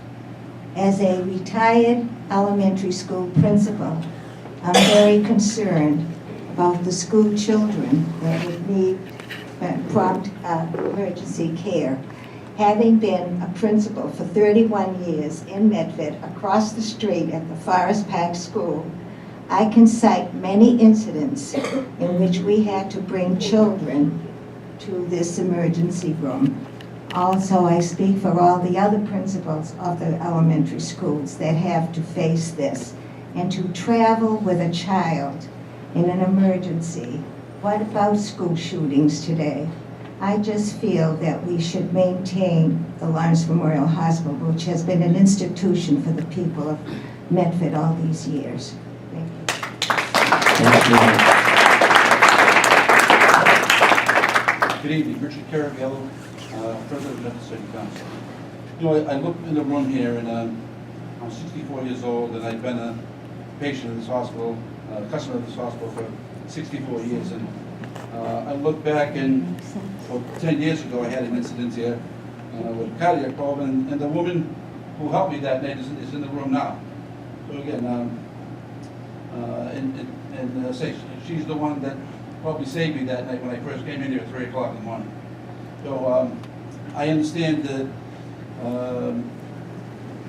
As a retired elementary school principal, I'm very concerned about the school children that would need prompt emergency care. Having been a principal for 31 years in Medford, across the street at the Forest Park School, I can cite many incidents in which we had to bring children to this emergency room. Also, I speak for all the other principals of the elementary schools that have to face this. And to travel with a child in an emergency. What about school shootings today? I just feel that we should maintain the Lawrence Memorial Hospital, which has been an institution for the people of Medford all these years. Thank you. Thank you. Good evening, Richard Caravello, President of Medford City Council. I look in the room here, and I'm 64 years old, and I've been a patient in this hospital, a customer of this hospital for 64 years. And I look back, and 10 years ago, I had an incident here with a cardiac problem, and the woman who helped me that night is in the room now. So again, say she's the one that probably saved me that night when I first came in here at 3 o'clock in the morning. So I understand that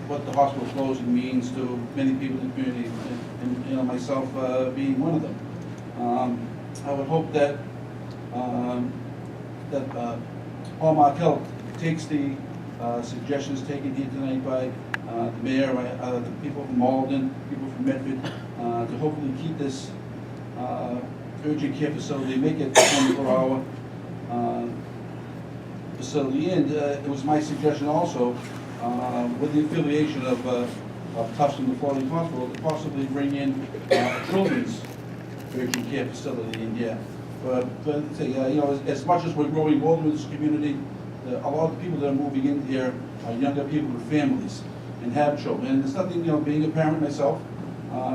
what the hospital closing means to many people in the community, and you know, myself being one of them. I would hope that Paul Markel takes the suggestions taken here tonight by the mayor, the people from Malden, people from Medford, to hopefully keep this urgent care facility, make it a 24-hour facility. And it was my suggestion also, with the affiliation of Tufts and the Florida Hospital, to possibly bring in a children's urgent care facility in here. But you know, as much as we're growing older in this community, a lot of the people that are moving in here are younger people with families and have children. And there's nothing, you know, being a parent myself,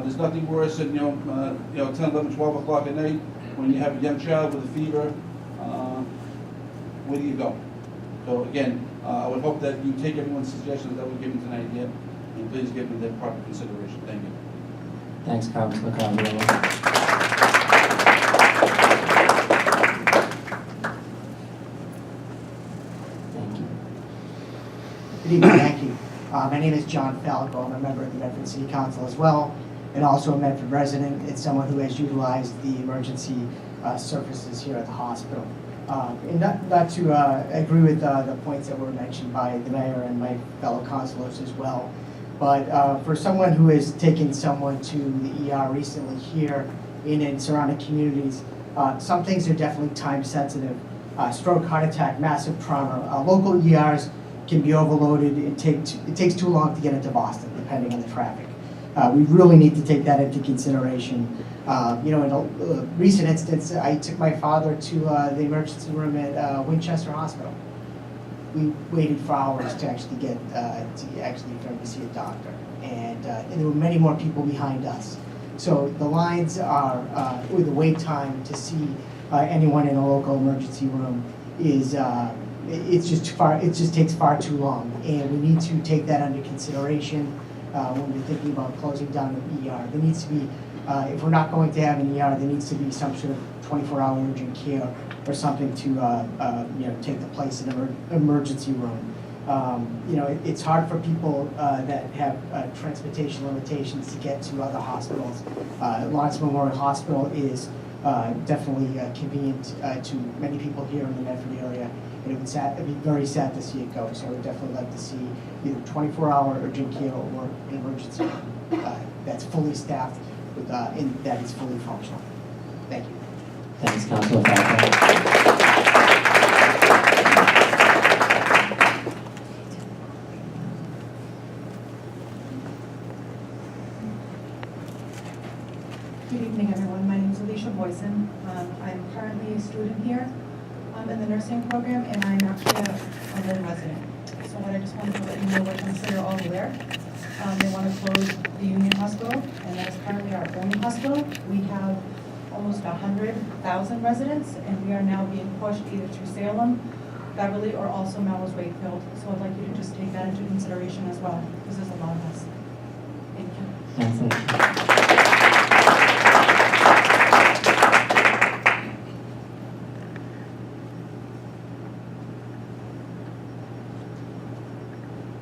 there's nothing worse than, 10, 11, 12 o'clock at night when you have a young child with a fever. Where do you go? So again, I would hope that you take everyone's suggestions that were given tonight here, and please give them their proper consideration. Thank you. Thanks, Councilor Cavallaro. Thank you. Good evening, thank you. My name is John Falco. I'm a member of the Medford City Council as well, and also a Medford resident and someone who has utilized the emergency services here at the hospital. And not to agree with the points that were mentioned by the mayor and my fellow councilors as well, but for someone who has taken someone to the ER recently here in surrounding communities, some things are definitely time sensitive. Stroke, heart attack, massive trauma. Local ERs can be overloaded. It takes too long to get into Boston, depending on the traffic. We really need to take that into consideration. In a recent instance, I took my father to the emergency room at Winchester Hospital. We waited for hours to actually get for him to see a doctor, and there were many more people behind us. So the lines are, or the wait time to see anyone in a local emergency room is it's just far. It just takes far too long, and we need to take that under consideration when we're thinking about closing down the ER. There needs to be, if we're not going to have an ER, there needs to be some sort of 24-hour urgent care or something to take the place in an emergency room. It's hard for people that have transportation limitations to get to other hospitals. Lawrence Memorial Hospital is definitely convenient to many people here in the Medford area. And it'd be very sad to see it go. So I would definitely like to see either 24-hour urgent care or an emergency that's fully staffed with, and that is fully functional. Thank you. Thanks, Councilor Falco. Good evening, everyone. My name is Alicia Boyson. I'm currently a student here in the nursing program, and I'm actually a new resident. So what I just wanted to let you know, which I'm sure you're all aware, they want to close the Union Hospital, and that is currently our only hospital. We have almost 100,000 residents, and we are now being pushed either to Salem, Beverly, or also Melrose Wakefield. So I'd like you to just take that into consideration as well, because there's a lot of us. Thank you. Thanks.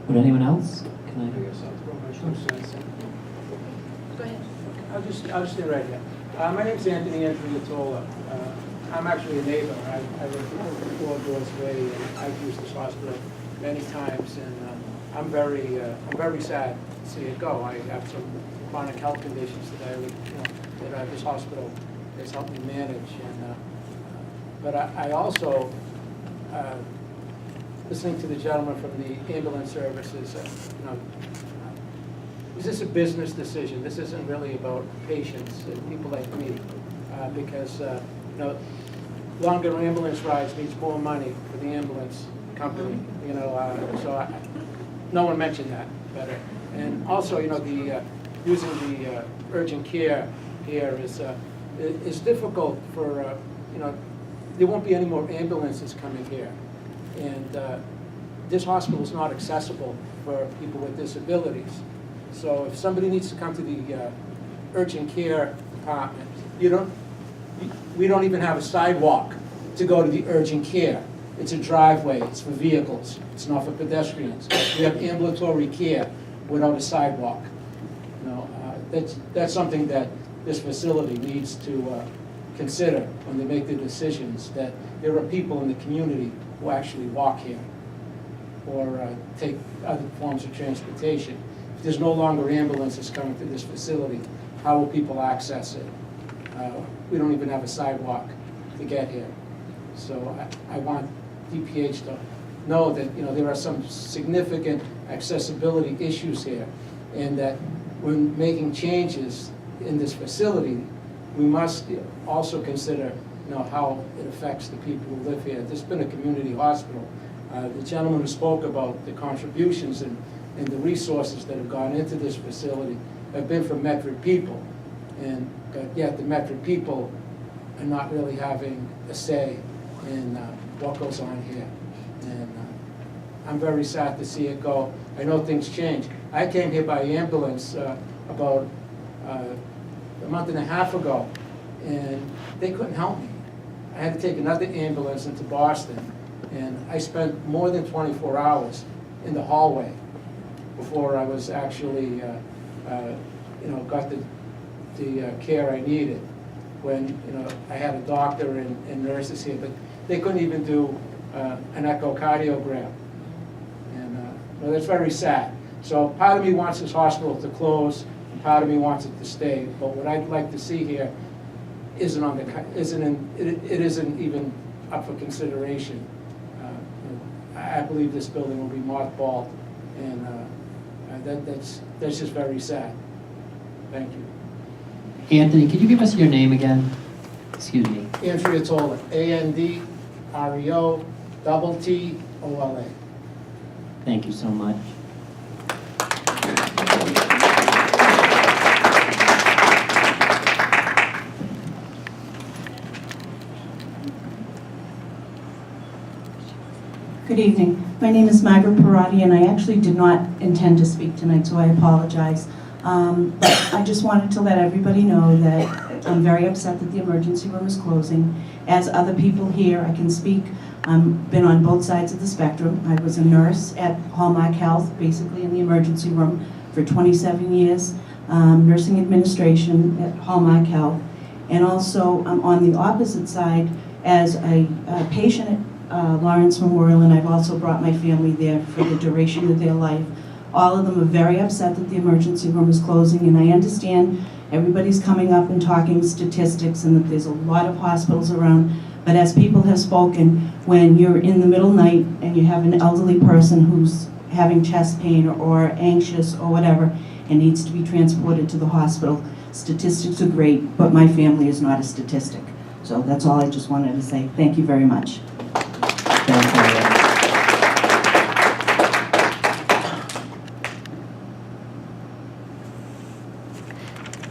Would anyone else? Can I? Go ahead. I'll just stay right here. My name's Anthony Andriatola. I'm actually a neighbor. I live 4 doors away, and I've used this hospital many times, and I'm very sad to see it go. I have some chronic health conditions that I would, that this hospital has helped me manage, and but I also. Listening to the gentleman from the ambulance services, is this a business decision? This isn't really about patients and people like me, because longer ambulance rides means more money for the ambulance company. So no one mentioned that better. And also, the using the urgent care here is difficult for there won't be any more ambulances coming here. And this hospital is not accessible for people with disabilities. So if somebody needs to come to the urgent care department, we don't even have a sidewalk to go to the urgent care. It's a driveway, it's for vehicles, it's not for pedestrians. We have ambulatory care. without a sidewalk. You know, that's something that this facility needs to consider when they make their decisions, that there are people in the community who actually walk here or take other forms of transportation. If there's no longer ambulances coming to this facility, how will people access it? We don't even have a sidewalk to get here. So I want DPH to know that, you know, there are some significant accessibility issues here, and that when making changes in this facility, we must also consider, you know, how it affects the people who live here. This has been a community hospital. The gentleman who spoke about the contributions and the resources that have gone into this facility have been from Medford people, and yet the Medford people are not really having a say in what goes on here. And I'm very sad to see it go. I know things change. I came here by ambulance about a month and a half ago, and they couldn't help me. I had to take another ambulance into Boston, and I spent more than 24 hours in the hallway before I was actually, you know, got the care I needed. When, you know, I had a doctor and nurses here, but they couldn't even do an echocardiogram. And well, that's very sad. So part of me wants this hospital to close, and part of me wants it to stay. But what I'd like to see here isn't even up for consideration. I believe this building will be mothballed, and that's just very sad. Thank you. Anthony, could you give us your name again? Excuse me. Andreotola, ANDREOTTOLA. Thank you so much. Good evening. My name is Margaret Parati, and I actually did not intend to speak tonight, so I apologize. But I just wanted to let everybody know that I'm very upset that the emergency room is closing. As other people here, I can speak. I've been on both sides of the spectrum. I was a nurse at Hallmark Health, basically in the emergency room, for 27 years, nursing administration at Hallmark Health, and also I'm on the opposite side as a patient at Lawrence Memorial, and I've also brought my family there for the duration of their life. All of them are very upset that the emergency room is closing, and I understand everybody's coming up and talking statistics and that there's a lot of hospitals around, but as people have spoken, when you're in the middle night and you have an elderly person who's having chest pain or anxious or whatever and needs to be transported to the hospital, statistics are great, but my family is not a statistic. So that's all I just wanted to say. Thank you very much.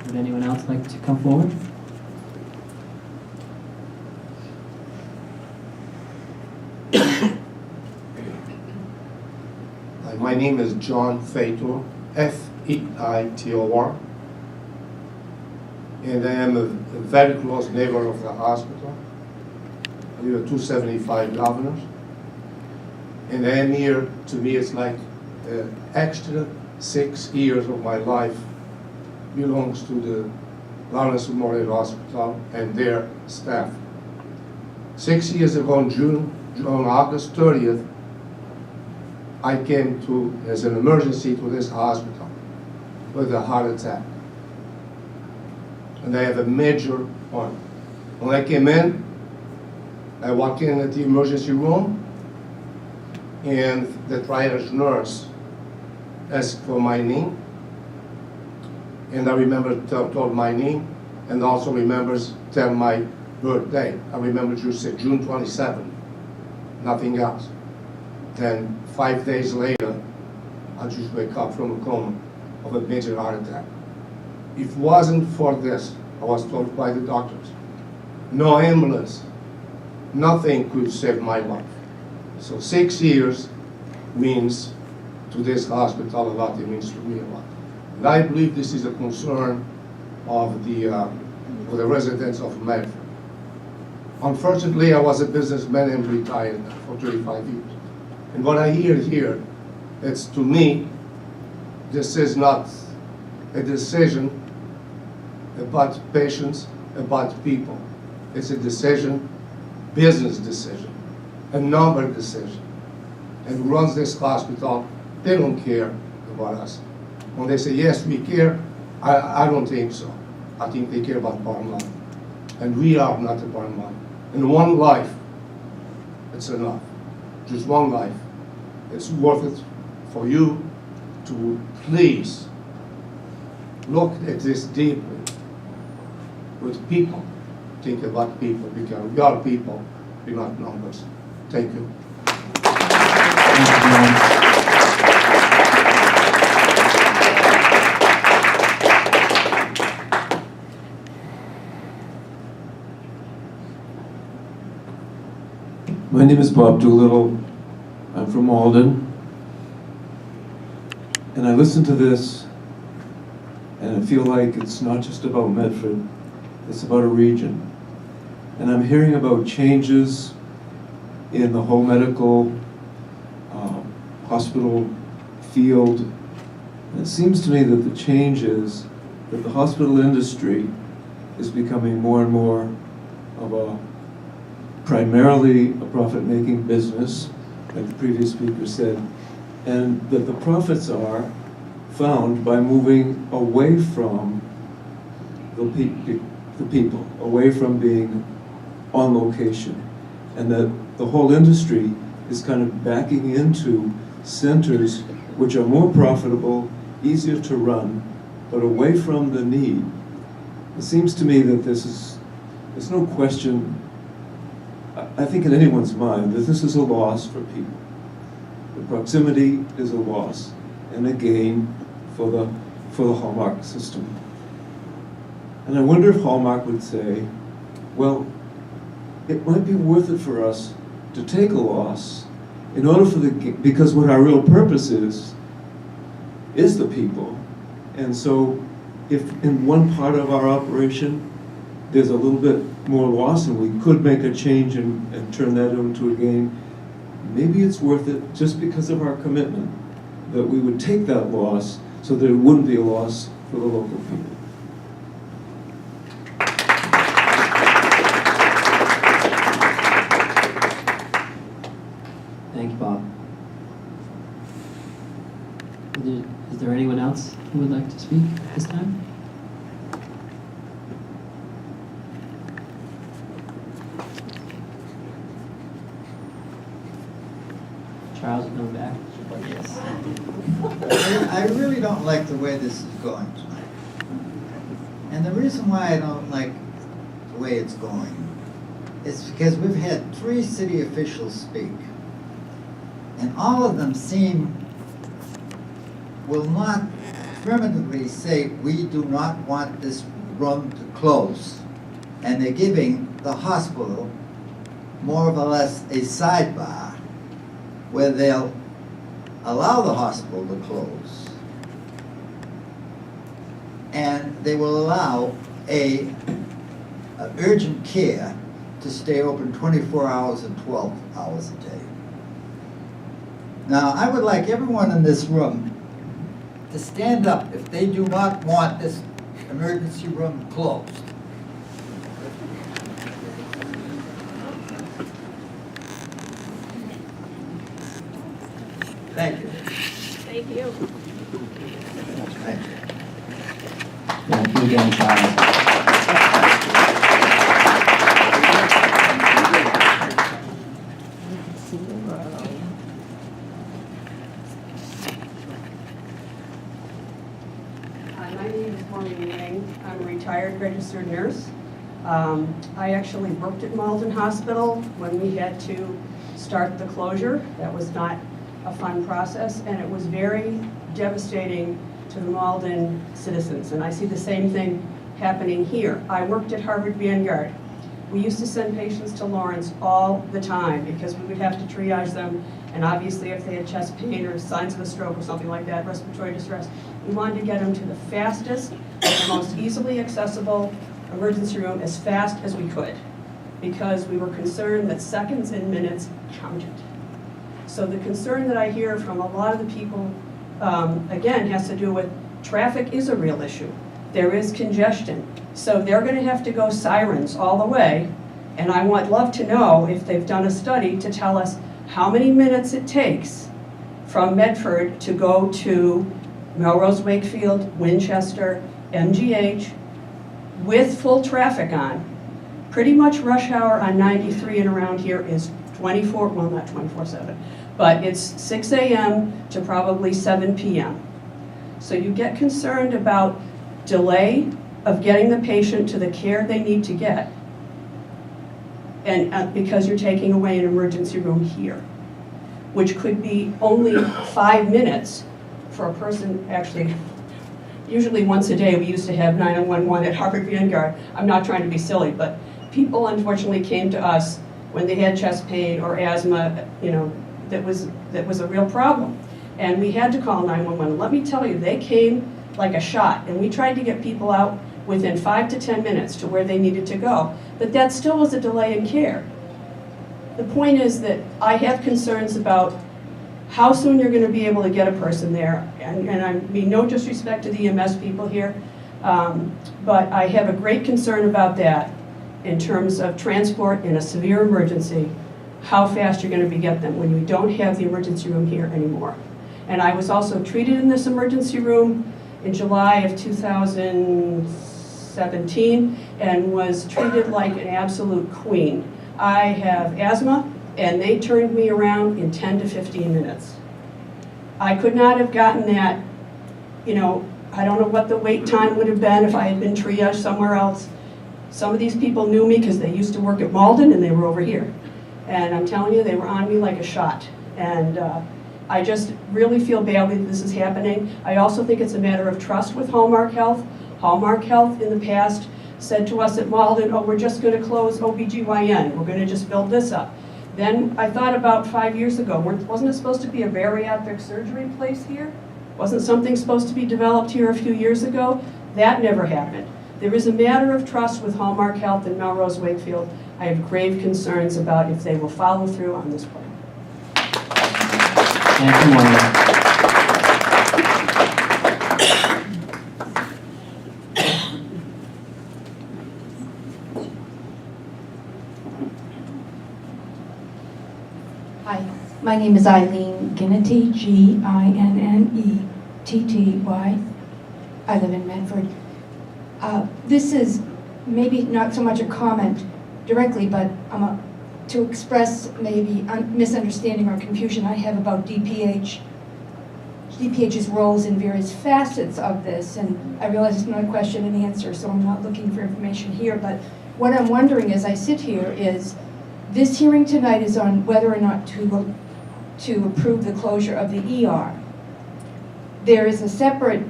Would anyone else like to come forward? My name is John Feitor, F-E-I-T-O-R, and I am a very close neighbor of the hospital. I live at 275 Governors, and I am here. To me, it's like extra 6 years of my life belongs to the Lawrence Memorial Hospital and their staff. 6 years ago, on August 30th, I came as an emergency to this hospital with a heart attack. And I have a major one. When I came in, I walked in at the emergency room, and the triage nurse asked for my name. And I remember told my name, and also remembers tell my birthday. I remember you said June 27th, nothing else. Then 5 days later, I just wake up from a coma of a major heart attack. If it wasn't for this, I was told by the doctors, no ambulance, nothing could save my life. So 6 years means to this hospital a lot, it means to me a lot. And I believe this is a concern of the residents of Medford. Unfortunately, I was a businessman and retired for 35 years. And what I hear here, it's to me, This is not a decision about patients, about people. It's a decision, business decision, a number decision. And who runs this hospital, they don't care about us. When they say, yes, we care, I don't think so. I think they care about bottom line. And we are not the bottom line. And one life, it's enough. Just one life. It's worth it for you to please look at this deeply with people. Think about people, because we are people, we're not numbers. Thank you. My name is Bob Doolittle. I'm from Malden. And I listen to this and I feel like it's not just about Medford, it's about a region. And I'm hearing about changes in the whole medical hospital field. And it seems to me that the change is that the hospital industry is becoming more and more of a primarily a profit-making business, like the previous speaker said, and that the profits are found by moving away from the people, away from being on location, and that the whole industry is kind of backing into centers which are more profitable, easier to run, but away from the need. It seems to me that there's no question, I think in anyone's mind, that this is a loss for people. The proximity is a loss and a gain for the Hallmark system. And I wonder if Hallmark would say, well, it might be worth it for us to take a loss in order for because what our real purpose is the people. And so if in one part of our operation there's a little bit more loss and we could make a change and turn that into a gain, maybe it's worth it just because of our commitment that we would take that loss so that it wouldn't be a loss for the local people. Thank you, Bob. Is there anyone else who would like to speak at this time? Charles, you coming back? Yes. I really don't like the way this is going tonight. And the reason why I don't like the way it's going is because we've had 3 city officials speak. And all of them will not affirmatively say, we do not want this room to close. And they're giving the hospital more or less a sidebar where they'll allow the hospital to close. And they will allow a urgent care to stay open 24 hours and 12 hours a day. Now, I would like everyone in this room to stand up if they do not want this emergency room closed. Thank you. Thank you. Thank you. Thank you again, Charles. My name is Maureen Yang. I'm a retired registered nurse. I actually worked at Malden Hospital when we had to start the closure. That was not a fun process, and it was very devastating to the Malden citizens. And I see the same thing happening here. I worked at Harvard Vanguard. We used to send patients to Lawrence all the time because we would have to triage them, and obviously if they had chest pain or signs of a stroke or something like that, respiratory distress, we wanted to get them to the fastest, the most easily accessible emergency room as fast as we could, because we were concerned that seconds and minutes counted. So the concern that I hear from a lot of the people again, has to do with traffic is a real issue. There is congestion. So they're gonna have to go sirens all the way. And I would love to know if they've done a study to tell us how many minutes it takes from Medford to go to Melrose, Wakefield, Winchester, MGH, with full traffic on. Pretty much rush hour on 93 and around here is 24, well, not 24/7, but it's 6 a.m. to probably 7 p.m. So you get concerned about delay of getting the patient to the care they need to get, and because you're taking away an emergency room here, which could be only 5 minutes for a person. Actually, usually once a day, we used to have 911 at Harvard Vanguard. I'm not trying to be silly, but people unfortunately came to us when they had chest pain or asthma, you know, that was a real problem. And we had to call 911. Let me tell you, they came like a shot, and we tried to get people out within 5 to 10 minutes to where they needed to go. But that still was a delay in care. The point is that I have concerns about how soon you're going to be able to get a person there. And I mean no disrespect to the EMS people here, but I have a great concern about that in terms of transport in a severe emergency, how fast you're going to be get them when you don't have the emergency room here anymore. And I was also treated in this emergency room in July of 2017 and was treated like an absolute queen. I have asthma, and they turned me around in 10 to 15 minutes. I could not have gotten that, you know, I don't know what the wait time would have been if I had been triaged somewhere else. Some of these people knew me because they used to work at Malden and they were over here. And I'm telling you, they were on me like a shot. And I just really feel badly that this is happening. I also think it's a matter of trust with Hallmark Health. Hallmark Health in the past said to us at Malden, oh, we're just going to close OBGYN. We're going to just build this up. Then I thought about 5 years ago, wasn't it supposed to be a bariatric surgery place here? Wasn't something supposed to be developed here a few years ago? That never happened. There is a matter of trust with Hallmark Health and Melrose Wakefield. I have grave concerns about if they will follow through on this plan. Thank you, Maureen. Hi, my name is Eileen Ginnetty, Ginnetty. I live in Medford. This is maybe not so much a comment directly, but to express maybe misunderstanding or confusion I have about DPH's roles in various facets of this, and I realize it's not a question and answer, so I'm not looking for information here, but what I'm wondering as I sit here is, this hearing tonight is on whether or not to approve the closure of the ER. There is a separate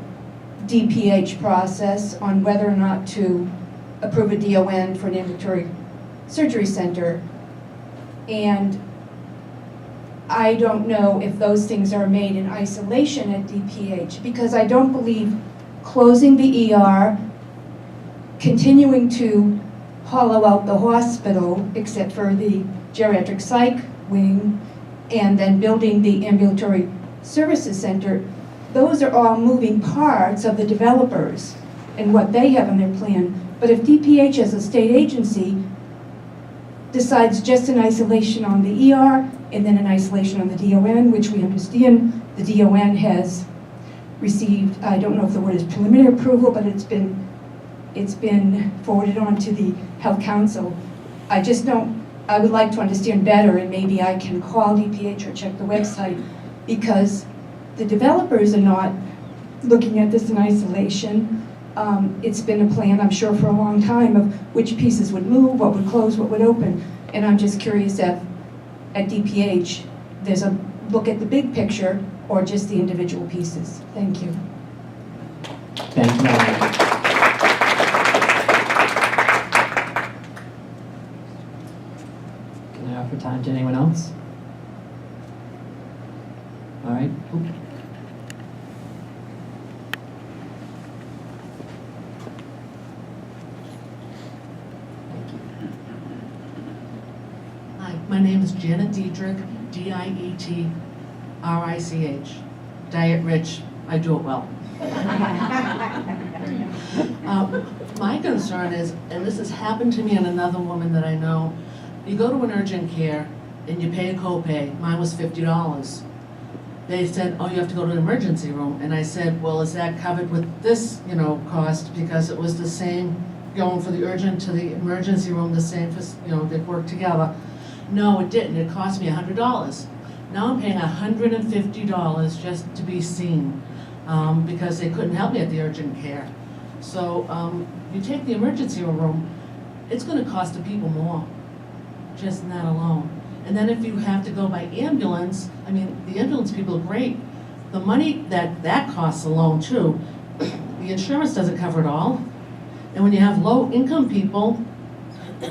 DPH process on whether or not to approve a DON for an ambulatory surgery center. And I don't know if those things are made in isolation at DPH, because I don't believe closing the ER, continuing to hollow out the hospital, except for the geriatric psych wing, and then building the ambulatory services center, those are all moving parts of the developers and what they have in their plan. But if DPH as a state agency decides just in isolation on the ER and then in isolation on the DON, which we understand the DON has received, I don't know if the word is preliminary approval, but it's been forwarded on to the Health Council. I would like to understand better, and maybe I can call DPH or check the website, because the developers are not looking at this in isolation. It's been a plan, I'm sure, for a long time of which pieces would move, what would close, what would open. And I'm just curious if at DPH there's a look at the big picture or just the individual pieces. Thank you. Thank you, Maureen. Can I offer time to anyone else? All right. Oop. Hi, my name is Janet Dietrich, Dietrich, Diet Rich, I do it well. My concern is, and this has happened to me and another woman that I know, you go to an urgent care and you pay a copay. Mine was $50. They said, oh, you have to go to an emergency room. And I said, well, is that covered with this, cost? Because it was the same going for the urgent to the emergency room, the same, they worked together. No, it didn't. It cost me $100. Now I'm paying $150 just to be seen because they couldn't help me at the urgent care. So you take the emergency room, it's going to cost the people more, just in that alone. And then if you have to go by ambulance, I mean, the ambulance people are great. The money that costs alone too, the insurance doesn't cover it all. And when you have low income people,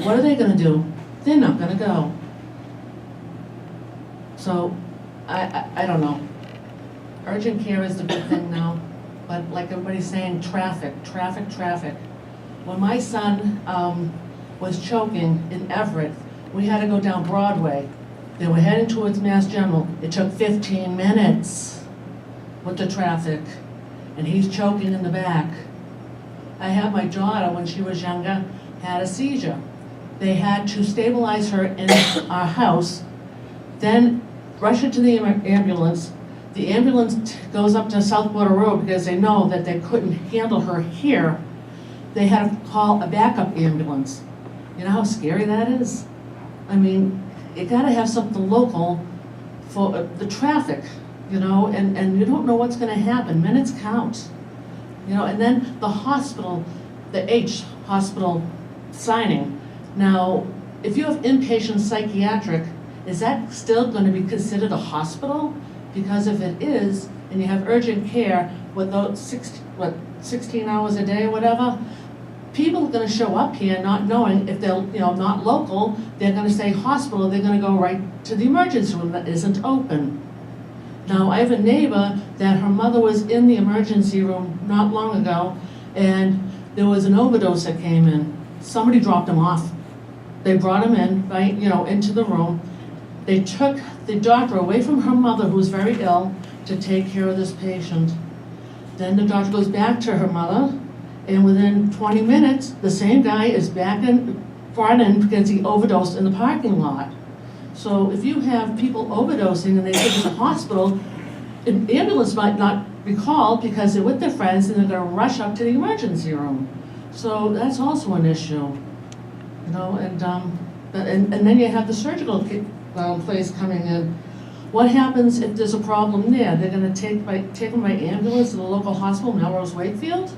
what are they going to do? They're not going to go. So, I don't know. Urgent care is the big thing now, but like everybody's saying, traffic. When my son was choking in Everett, we had to go down Broadway. They were heading towards Mass General. It took 15 minutes with the traffic, and he's choking in the back. I had my daughter, when she was younger, had a seizure. They had to stabilize her in our house, then rush her to the ambulance. The ambulance goes up to South Border Road because they know that they couldn't handle her here. They had to call a backup ambulance. You know how scary that is? I mean, you gotta have something local for the traffic, and you don't know what's gonna happen. Minutes count. And then the hospital, the H hospital signing. Now, if you have inpatient psychiatric, is that still going to be considered a hospital? Because if it is, and you have urgent care with those 16 hours a day or whatever, people are going to show up here not knowing if they're not local, they're going to say hospital, they're going to go right to the emergency room that isn't open. Now, I have a neighbor that her mother was in the emergency room not long ago, and there was an overdose that came in. Somebody dropped him off. They brought him in, right, into the room. They took the doctor away from her mother, who was very ill, to take care of this patient. Then the doctor goes back to her mother, and within 20 minutes, the same guy is brought in because he overdosed in the parking lot. So if you have people overdosing and they take to the hospital, an ambulance might not be called because they're with their friends and they're going to rush up to the emergency room. So that's also an issue, and then you have the surgical place coming in. What happens if there's a problem there? They're going to take them by ambulance to the local hospital, Melrose Wakefield?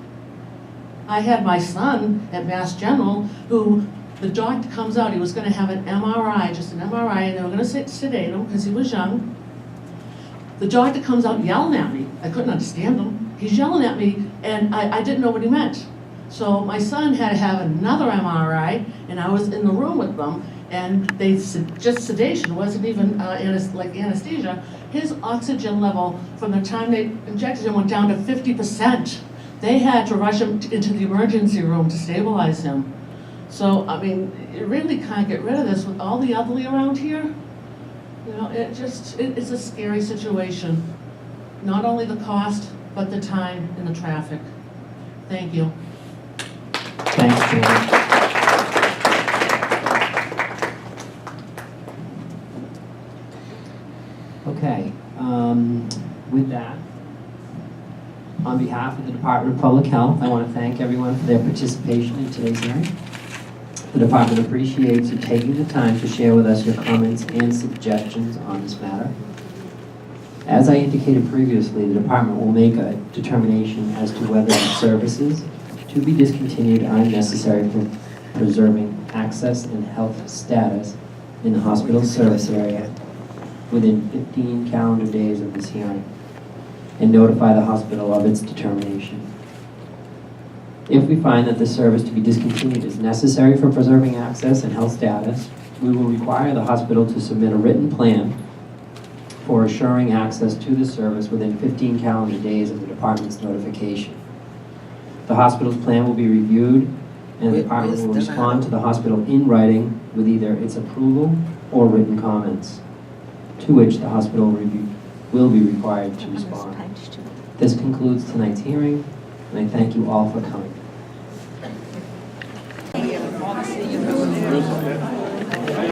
I had my son at Mass General who, the doctor comes out, he was going to have an MRI, just an MRI, and they were going to sedate him because he was young. The doctor comes out yelling at me. I couldn't understand him. He's yelling at me, and I didn't know what he meant. So my son had to have another MRI, and I was in the room with them, and just sedation, wasn't even like anesthesia. His oxygen level from the time they injected him went down to 50%. They had to rush him into the emergency room to stabilize him. So, I mean, you really can't get rid of this with all the elderly around here. It's a scary situation. Not only the cost, but the time and the traffic. Thank you. Thanks, Julie. Okay, with that, on behalf of the Department of Public Health, I want to thank everyone for their participation in today's hearing. The department appreciates you taking the time to share with us your comments and suggestions on this matter. As I indicated previously, the department will make a determination as to whether the services to be discontinued are necessary for preserving access and health status in the hospital service area within 15 calendar days of this hearing, and notify the hospital of its determination. If we find that the service to be discontinued is necessary for preserving access and health status, we will require the hospital to submit a written plan for assuring access to the service within 15 calendar days of the department's notification. The hospital's plan will be reviewed, and the department will respond to the hospital in writing with either its approval or written comments, to which the hospital will will be required to respond. This concludes tonight's hearing, and I thank you all for coming.